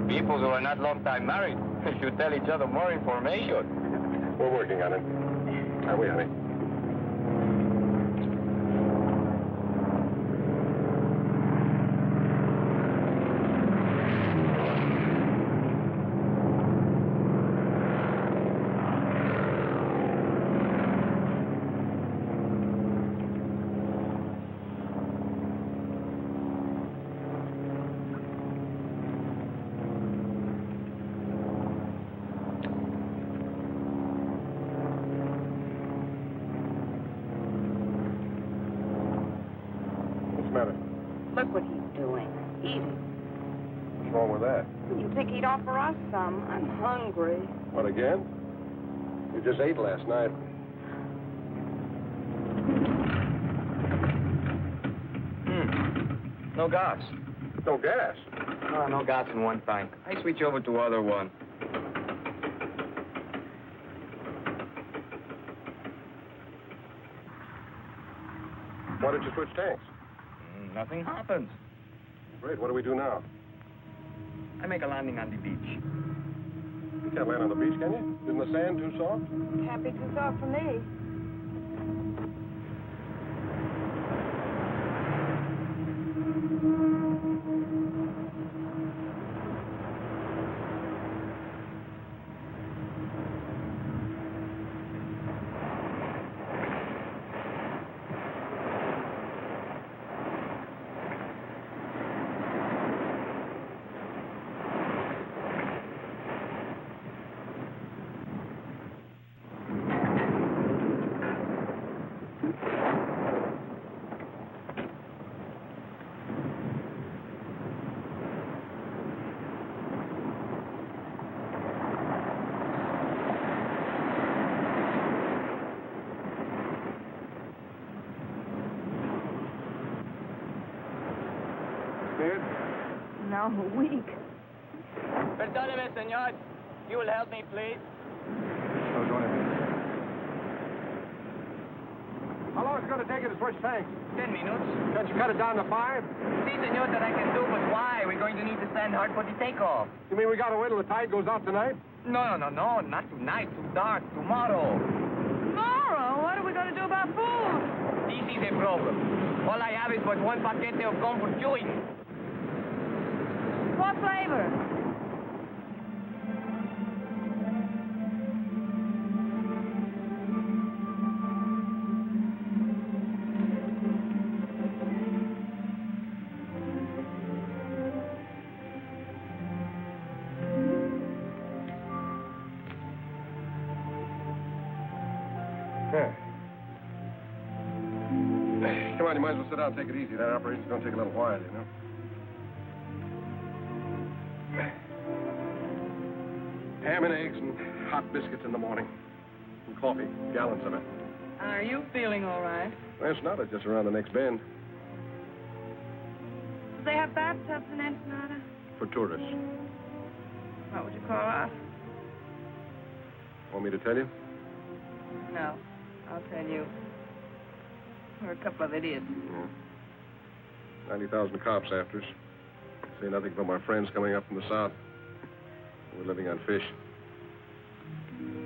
S12: People who are not long time married should tell each other more information.
S10: We're working on it. Are we, honey?
S2: Look what he's doing. Eating.
S10: What's wrong with that?
S2: You think he'd offer us some? I'm hungry.
S10: What, again? You just ate last night.
S12: No gas.
S10: No gas?
S12: No, no gas in one tank. I switch over to other one.
S10: Why did you switch tanks?
S12: Nothing happens.
S10: Great. What do we do now?
S12: I make a landing on the beach.
S10: You can't land on the beach, can you? Isn't the sand too soft?
S2: Can't be too soft for me. No, weak.
S12: Perdóneme, señor. You will help me, please.
S10: No, don't have How long is it going to take you to switch tanks?
S12: 10 minutes.
S10: Can't you cut it down to 5?
S12: See, senor, that I can do, but why? We're going to need to stand hard for the takeoff.
S10: You mean we got to wait till the tide goes out tonight?
S12: No, not tonight. Too dark. Tomorrow.
S2: Tomorrow? What are we going to do about food?
S12: This is a problem. All I have is but one paquete of gum for chewing.
S2: What flavor?
S10: Come on, you might as well sit down and take it easy. That operation's going to take a little while, you know. Ham and eggs and hot biscuits in the morning. And coffee, gallons of it.
S2: Are you feeling all right?
S10: Well, it's not. It's just around the next bend.
S2: Do they have bathtubs in Ensenada?
S10: For tourists.
S2: What would you call us?
S10: Want me to tell you?
S2: No, I'll tell you. We're a couple of idiots.
S10: Yeah. 90,000 cops after us. Say nothing but my friends coming up from the south. We're living on fish.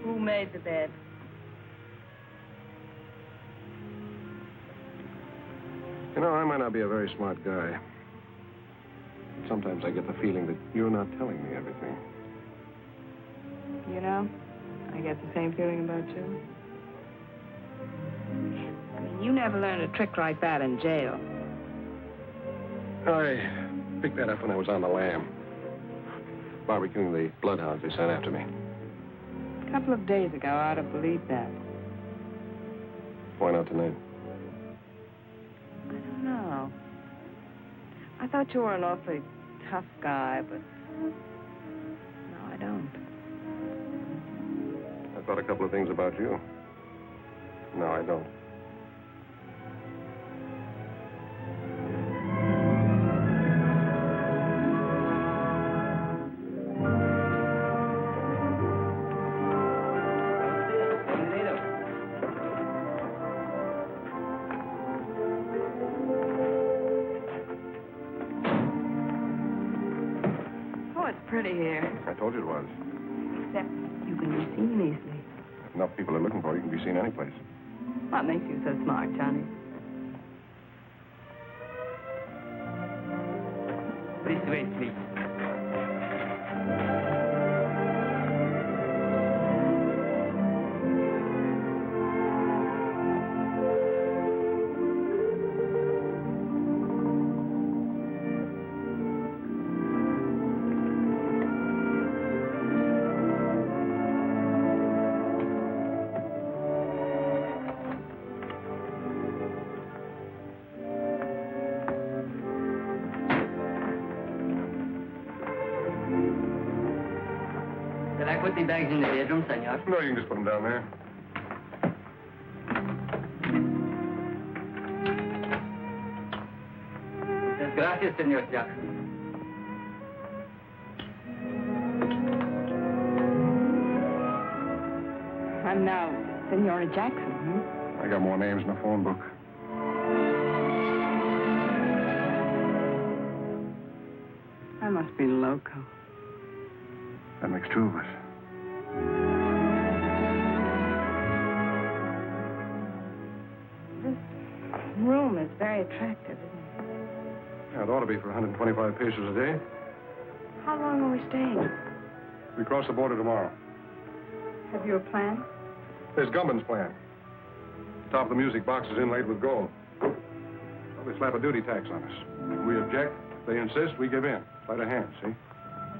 S2: Who made the bed?
S10: You know, I might not be a very smart guy. sometimes I get the feeling that you're not telling me everything.
S2: You know, I get the same feeling about you. I mean, you never learned a trick like that in jail.
S10: I picked that up when I was on the lam. Barbecuing the bloodhounds they sent after me.
S2: A couple of days ago, I'd have believed that.
S10: Why not tonight?
S2: I don't know. I thought you were an awfully tough guy, but no, I don't.
S10: I thought a couple of things about you. No, I don't.
S2: Pretty here.
S10: I told you it was.
S2: Except you can be seen easily.
S10: If enough people are looking for you, you can be seen any place.
S2: What makes you so smart, Johnny?
S12: This way, please. The bags in the bedroom, senor.
S10: No, you can just put them down there.
S12: Gracias, senor Jackson.
S2: I'm now Senora Jackson,
S10: I got more names in the phone book.
S2: I must be loco.
S10: That makes two of us.
S2: This room is very attractive, isn't it?
S10: Yeah, it ought to be for 125 pesos a day.
S2: How long are we staying?
S10: We cross the border tomorrow.
S2: Have you a plan?
S10: There's Gumben's plan. Top of the music box is inlaid with gold. Well, they slap a duty tax on us. We object. They insist. We give in. Sleight of hand, see?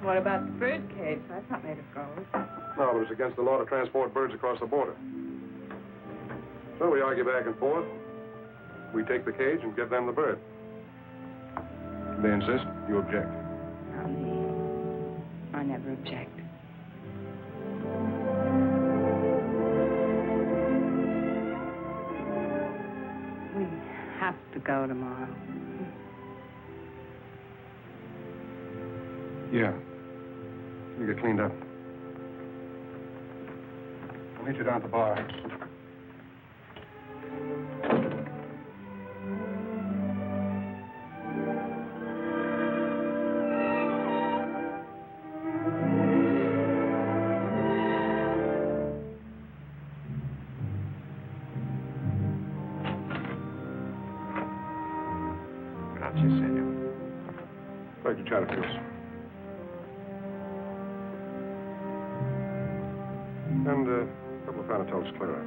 S2: What about the bird cage? That's not made of gold.
S10: No, but it's against the law to transport birds across the border. So we argue back and forth. We take the cage and give them the bird. They insist. You object.
S2: I never object. We have to go tomorrow.
S10: Yeah. You get cleaned up. I'll meet you down at the bar.
S1: Gracias, senor.
S10: Glad you chatted to us. And a couple of Panatellas clear out.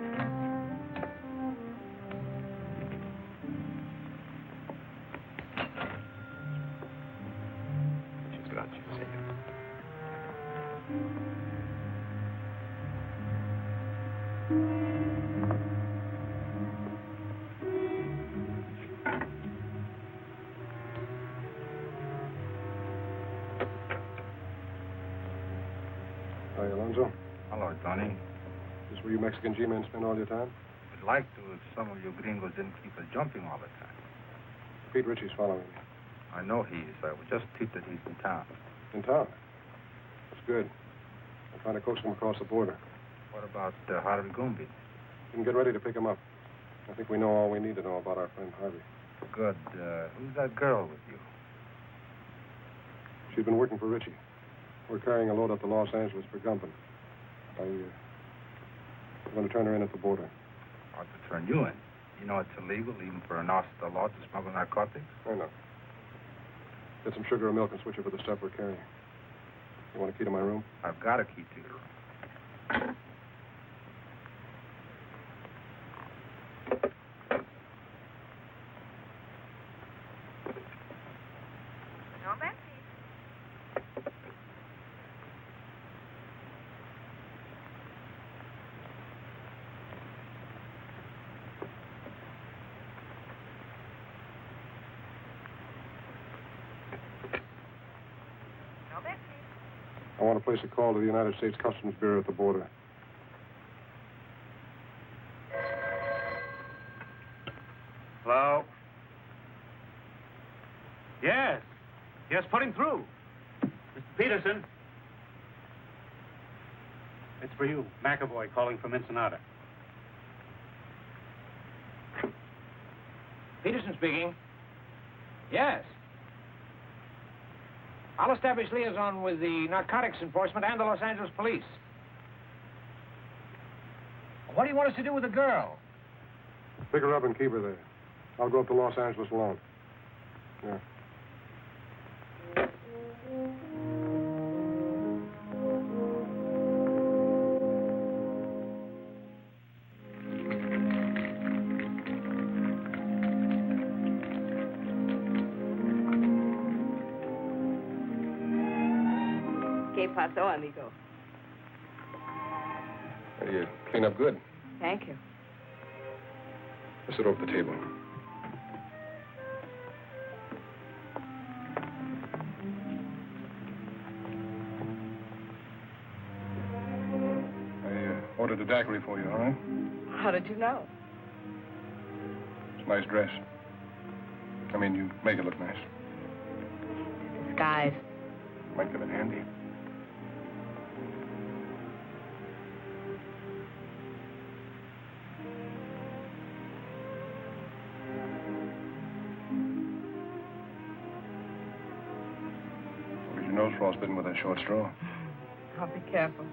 S1: Gracias, senor.
S10: Hi, Alonzo.
S15: Hello, Tony.
S10: Is this where you Mexican G-men spend all your time?
S15: I'd like to if some of you gringos didn't keep us jumping all the time.
S10: Pete Ritchie's following me.
S15: I know he is. I was just tipped that he's in town.
S10: In town? That's good. I'm trying to coax him across the border.
S15: What about Harvey Gumby?
S10: You can get ready to pick him up. I think we know all we need to know about our friend Harvey.
S15: Good. Who's that girl with you?
S10: She's been working for Ritchie. We're carrying a load up to Los Angeles for Gumpen. I'm going to turn her in at the border.
S15: Ought to turn you in. You know it's illegal, even for an officer of the law, to smuggle narcotics?
S10: I know. Get some sugar or milk and switch it for the stuff we're carrying. You want a key to my room?
S15: I've got a key to your room.
S10: I want to place a call to the United States Customs Bureau at the border.
S16: Hello? Yes. Yes, put him through. Mr. Peterson. It's for you, McAvoy, calling from Ensenada.
S13: Peterson speaking. Yes. I'll establish liaison with the narcotics enforcement and the Los Angeles police. What do you want us to do with the girl?
S10: Pick her up and keep her there. I'll go up to Los Angeles alone. Yeah.
S2: ¿Qué pasó, amigo?
S10: You clean up good.
S2: Thank you.
S10: Just sit over the table. I ordered a daiquiri for you, all right?
S2: How did you know?
S10: It's a nice dress. I mean, you make it look nice.
S2: Disguise.
S10: Might come in handy. Your nose frostbitten with that short straw.
S2: I'll be careful.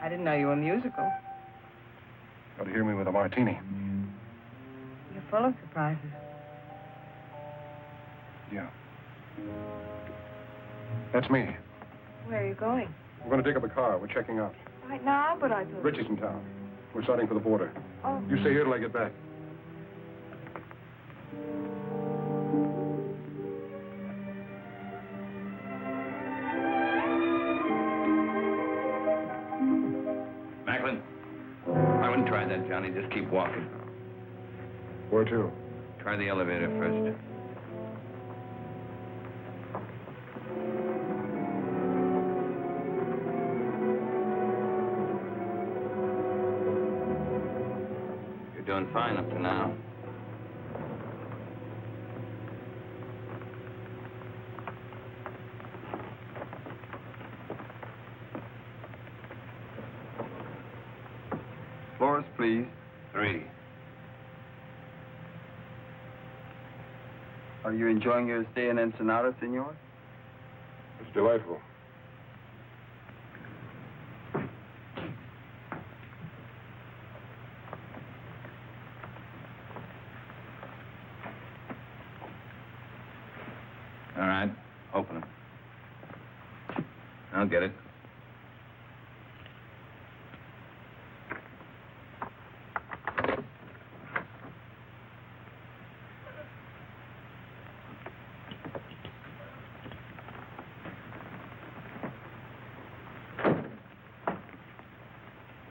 S2: I didn't know you were musical.
S10: Got to hear me with a martini.
S2: You're full of surprises.
S10: Yeah. That's me.
S2: Where are you going?
S10: We're going to dig up a car. We're checking out.
S2: Right now, but I thought...
S10: Richie's in town. We're starting for the border.
S2: Oh.
S10: You stay here till I get back.
S8: Macklin, I wouldn't try that, Johnny. Just keep walking.
S10: Where to?
S8: Try the elevator first. Doing fine up to now.
S12: Floors, please.
S8: 3.
S12: Are you enjoying your stay in Ensenada, senor?
S10: It's delightful.
S8: All right, open it. I'll get it.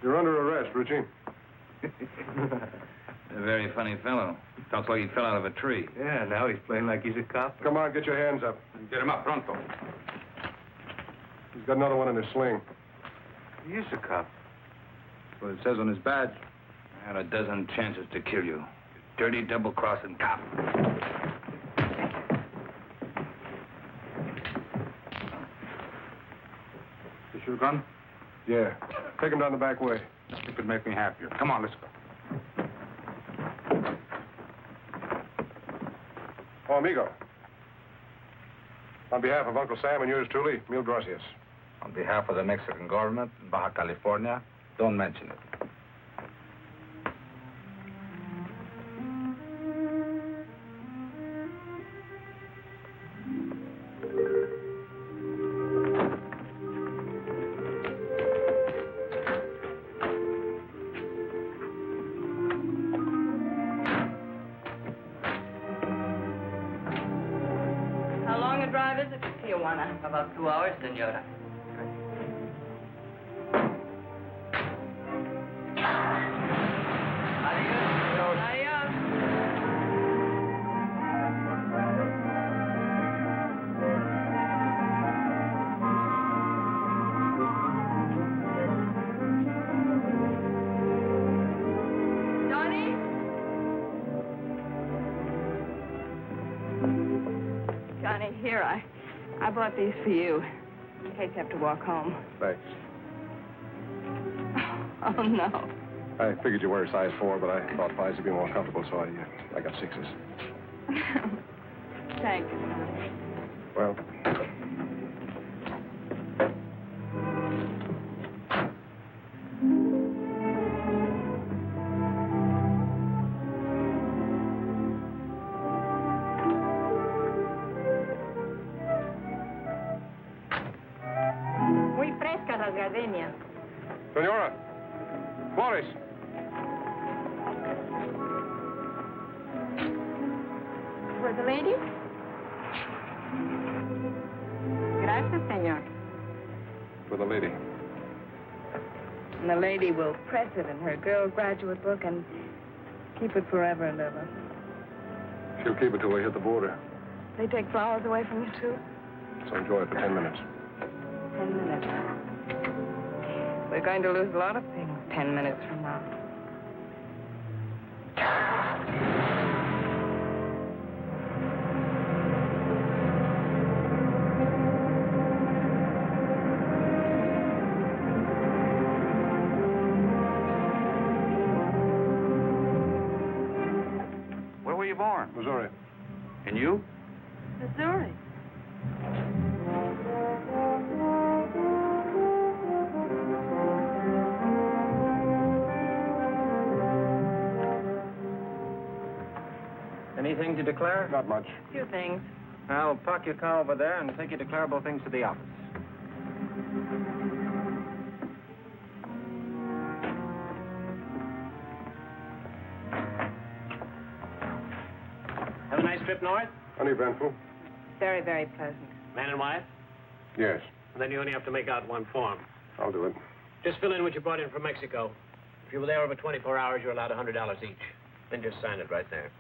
S10: You're under arrest, Richie.
S8: A very funny fellow. Talks like he fell out of a tree.
S15: Yeah, now he's playing like he's a cop.
S10: Come on, get your hands up.
S8: Get him up, pronto.
S10: He's got another one in his sling.
S15: He is a cop. That's what it says on his badge.
S8: I had a dozen chances to kill you. Dirty, double-crossing cop.
S15: Is your gun?
S10: Yeah. Take him down the back way.
S15: It could make me happier. Come on, let's go.
S10: Oh, amigo. On behalf of Uncle Sam and yours truly, mil gracias.
S15: On behalf of the Mexican government in Baja California, Don't mention it.
S2: How long a drive is it to Tijuana?
S17: About 2 hours, senora.
S2: Adios. Johnny? Johnny, here, I bought these for you, in case you have to walk home.
S10: Thanks.
S2: Oh, no.
S10: I figured you wear a size 4, but I thought 5s would be more comfortable, so I got 6s.
S2: Thanks, Johnny.
S10: Well,
S6: Muy frescas las gardenias.
S10: Senora! Flores!
S6: For the lady? Gracias, señor.
S10: For the lady.
S2: And the lady will press it in her girl graduate book and keep it forever and ever.
S10: She'll keep it till we hit the border.
S2: They take flowers away from you, too?
S10: So enjoy it for 10 minutes.
S2: 10 minutes. We're going to lose a lot of things 10 minutes from now.
S4: Where were you born?
S10: Missouri.
S4: And you?
S2: Missouri.
S11: Anything to declare?
S10: Not much.
S2: Two things.
S11: I'll park your car over there and take your declarable things to the office.
S16: Have a nice trip north?
S10: Uneventful?
S2: Very, very pleasant.
S16: Man and wife?
S10: Yes.
S16: And then you only have to make out one form.
S10: I'll do it.
S16: Just fill in what you brought in from Mexico. If you were there over 24 hours, you're allowed $100 each. Then just sign it right there.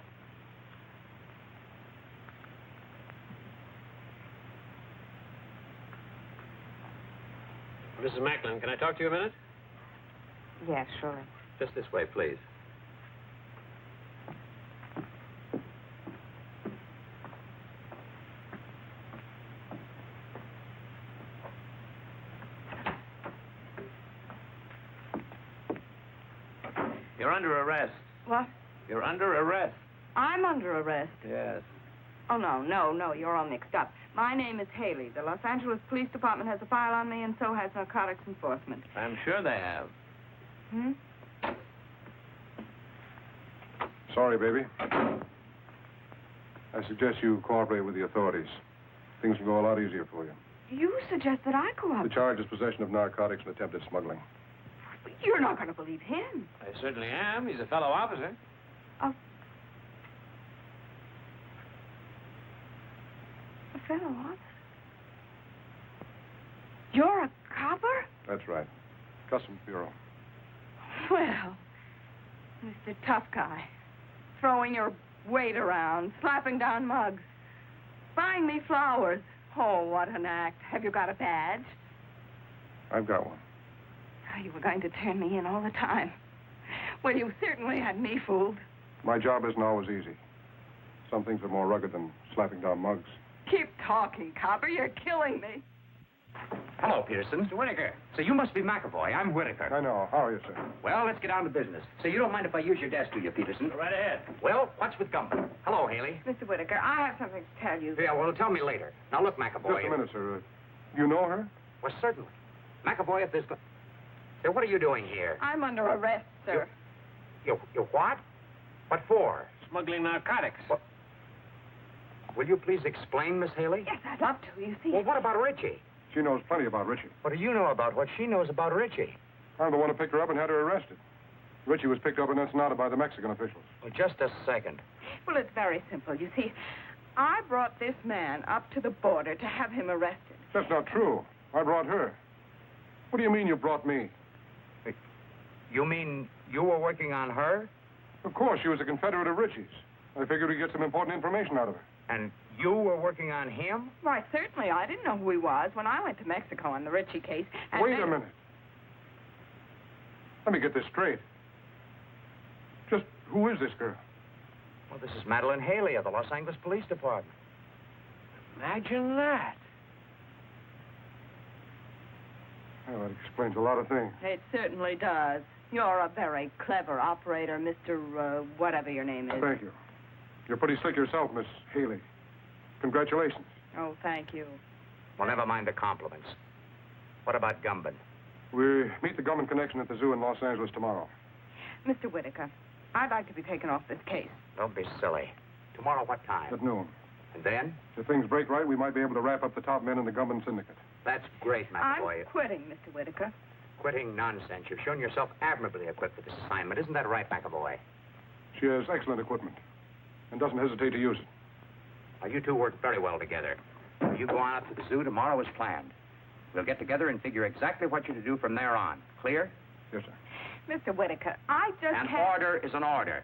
S16: Mrs. Macklin, can I talk to you a minute?
S2: Yes, surely.
S16: Just this way, please. You're under arrest.
S2: What?
S16: You're under arrest.
S2: I'm under arrest.
S16: Yes.
S2: Oh, no, you're all mixed up. My name is Haley. The Los Angeles Police Department has a file on me, and so has Narcotics Enforcement.
S16: I'm sure they have.
S2: Hmm?
S10: Sorry, baby. I suggest you cooperate with the authorities. Things will go a lot easier for you.
S2: You suggest that I
S10: The
S2: cooperate.
S10: charge is possession of narcotics and attempted smuggling.
S2: You're not going to believe him.
S16: I certainly am. He's a fellow officer.
S2: Oh. A fellow officer? You're a copper?
S10: That's right. Customs Bureau.
S2: Well, Mr. Tough Guy, throwing your weight around, slapping down mugs, buying me flowers. Oh, what an act. Have you got a badge?
S10: I've got one.
S2: Oh, you were going to turn me in all the time. Well, you certainly had me fooled.
S10: My job isn't always easy. Some things are more rugged than slapping down mugs.
S2: Keep talking, copper. You're killing me.
S1: Hello, Peterson. Mr. Whitaker. So you must be McAvoy. I'm Whitaker.
S10: I know. How are you, sir?
S1: Well, let's get down to business. So you don't mind if I use your desk, do you, Peterson?
S16: Go right ahead.
S1: Well, what's with Gumbo? Hello, Haley.
S2: Mr. Whitaker, I have something to tell you.
S1: Yeah, well, tell me later. Now, look, McAvoy.
S10: Just a minute, sir. You know her?
S1: Well, certainly. McAvoy, if there's...
S17: Hey, what are you doing here?
S2: I'm under arrest, sir.
S17: You what? What for?
S16: Smuggling narcotics.
S17: What? Will you please explain, Miss Haley?
S2: Yes, I'd love to. You see...
S17: Well, what about Richie?
S10: She knows plenty about Richie.
S17: What do you know about what she knows about Richie?
S10: I'm the one who picked her up and had her arrested. Richie was picked up in Ensenada by the Mexican officials.
S17: Well, just a second.
S2: Well, it's very simple. You see, I brought this man up to the border to have him arrested.
S10: That's not true. I brought her. What do you mean you brought me?
S17: You mean you were working on her?
S10: Of course, she was a Confederate of Richie's. I figured we'd get some important information out of her.
S17: And you were working on him?
S2: Why, certainly. I didn't know who he was when I went to Mexico on the Richie case. And
S10: Wait a minute. Let me get this straight. Just who is this girl?
S17: Well, this is Madeline Haley of the Los Angeles Police Department.
S16: Imagine that.
S10: Well, that explains a lot of things.
S2: It certainly does. You're a very clever operator, Mr. Whatever your name is.
S10: Thank you. You're pretty slick yourself, Miss Haley. Congratulations.
S2: Oh, thank you.
S17: Well, never mind the compliments. What about Gumban?
S10: We meet the Gumban connection at the zoo in Los Angeles tomorrow.
S2: Mr. Whitaker, I'd like to be taken off this case.
S17: Don't be silly. Tomorrow what time?
S10: At noon.
S17: And then?
S10: If things break right, we might be able to wrap up the top men in the Gumban syndicate.
S17: That's great, McAvoy.
S2: I'm quitting, Mr. Whitaker.
S17: Quitting nonsense. You've shown yourself admirably equipped for this assignment. Isn't that right, McAvoy?
S10: She has excellent equipment and doesn't hesitate to use it.
S17: Now, you two work very well together.
S1: You go on up to the zoo tomorrow as planned. We'll get together and figure exactly what you're to do from there on. Clear?
S10: Yes, sir.
S2: Mr. Whitaker, I just
S1: An
S2: can't...
S1: order is an order.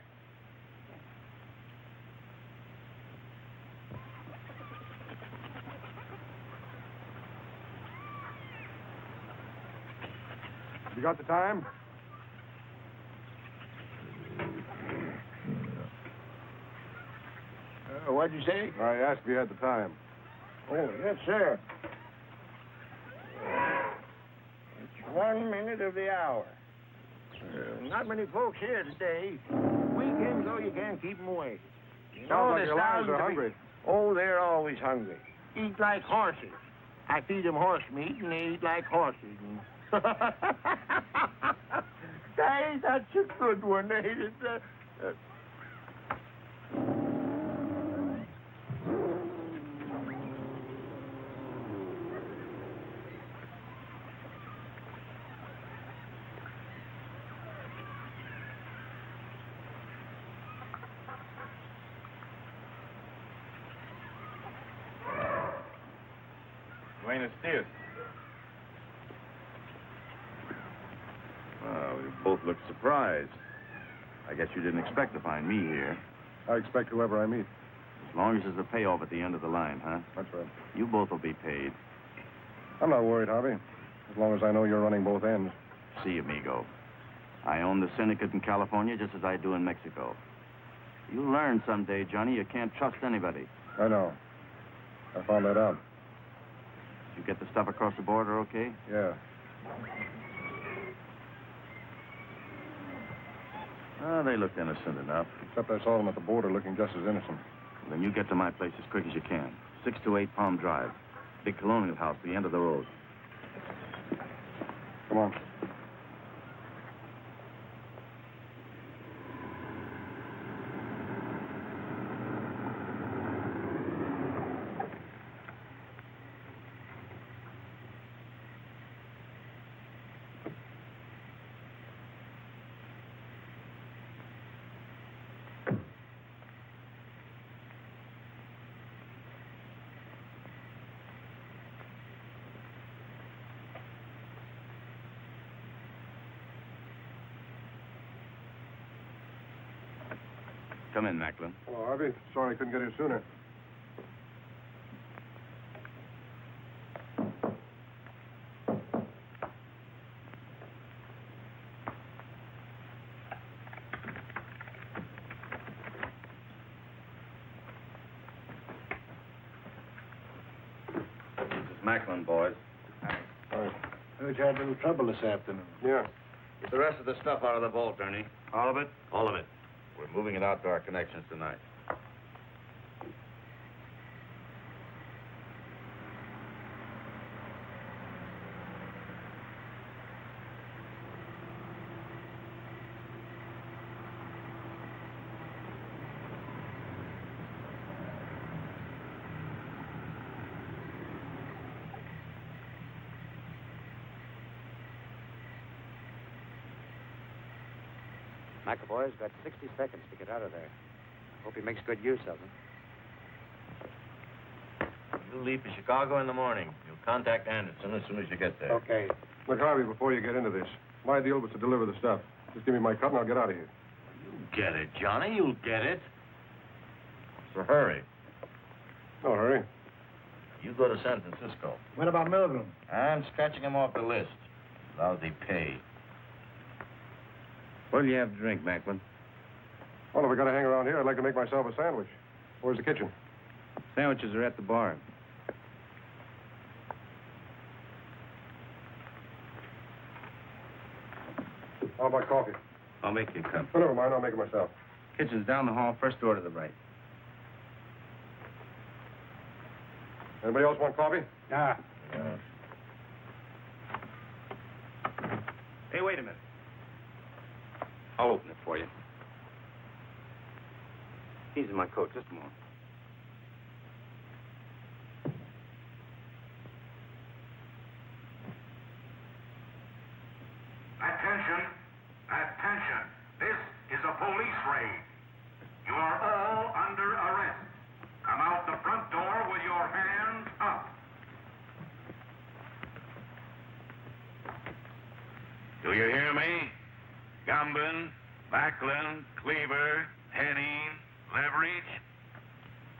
S10: You got the time?
S18: What'd you say?
S10: I asked if you had the time.
S18: Oh, yes, sir. It's 1 minute of the hour. Not many folks here today. Weekends, though, you can't keep them away. You
S10: Sounds like
S18: they're
S10: your lions
S18: starting
S10: are
S18: to be-
S10: hungry.
S18: Oh, they're always hungry. Eat like horses. I feed them horse meat, and they eat like horses. Hey, that's a good one, ain't it?
S8: Buenos dias.
S19: Well, you both look surprised. I guess you didn't expect to find me here.
S10: I expect whoever I meet.
S19: As long as there's a payoff at the end of the line, huh?
S10: That's right.
S19: You both will be paid.
S10: I'm not worried, Harvey. As long as I know you're running both ends.
S19: See, amigo. I own the syndicate in California just as I do in Mexico. You'll learn someday, Johnny, you can't trust anybody.
S10: I know. I found that out.
S19: You get the stuff across the border okay?
S10: Yeah.
S19: Oh, they looked innocent enough.
S10: Except I saw them at the border looking just as innocent.
S19: Then you get to my place as quick as you can. 628 Palm Drive. Big colonial house, the end of the road.
S10: Come on.
S19: Come in, Macklin.
S10: Hello, Harvey. Sorry I couldn't get here sooner.
S19: This is Macklin, boys.
S18: Heard you had a little trouble this afternoon.
S10: Yeah.
S8: Get the rest of the stuff out of the vault, Ernie.
S19: All of it?
S8: All of it.
S19: We're moving it out to our connections tonight.
S17: McAvoy's got 60 seconds to get out of there. Hope he makes good use of them.
S12: You leave for Chicago in the morning. You'll contact Anderson as soon as you get there.
S10: Okay. Look, Harvey, before you get into this, my deal was to deliver the stuff. Just give me my cut and I'll get out of here.
S12: You'll get it, Johnny. You'll get it. So hurry.
S10: No hurry.
S12: You go to San Francisco.
S18: What about Milgram?
S12: I'm scratching him off the list. Lousy pay.
S8: What'll you have to drink, Macklin?
S10: Well, if we got to hang around here, I'd like to make myself a sandwich. Where's the kitchen?
S8: Sandwiches are at the bar.
S10: How about coffee?
S8: I'll make you a cup.
S10: Oh, never mind. I'll make it myself.
S8: Kitchen's down the hall, first door to the right.
S10: Anybody else want coffee?
S18: Nah.
S8: Hey, wait a minute. I'll open it for you. Keys in my coat, just a moment.
S20: Attention! Attention! This is a police raid. You are all under arrest. Come out the front door with your hands up.
S8: Do you hear me? Gumbin, Macklin, Cleaver, Henning, Leverage.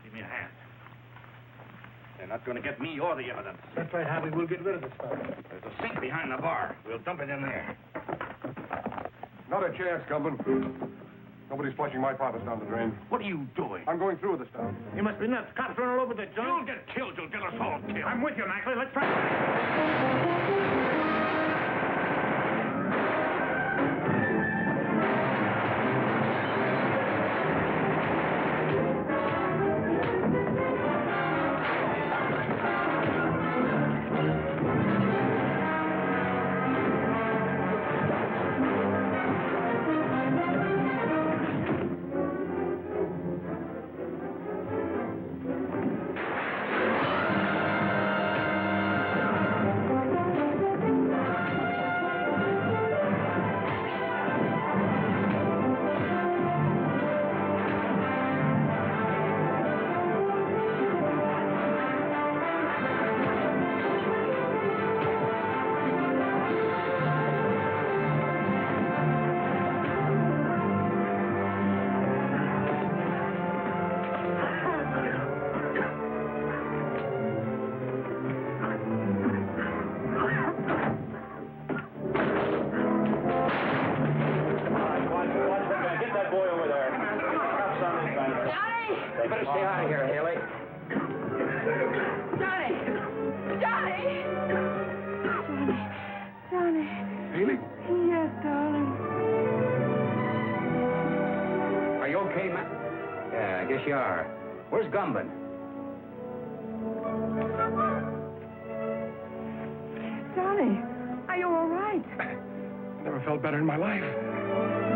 S8: Give me a hand. They're not going to get me or the evidence.
S18: That's right, Harvey. We'll get rid of the stuff.
S8: There's a sink behind the bar. We'll dump it in there.
S10: Not a chance, Gumbin. Nobody's flushing my profits down the drain.
S8: What are you doing?
S10: I'm going through with the stuff.
S18: You must be nuts. Cops running all over the joint.
S8: You'll get killed. You'll get us all killed.
S18: I'm with you, Macklin. Let's try.
S17: Where's Gumbin?
S2: Johnny, are you all right?
S10: Never felt better in my life.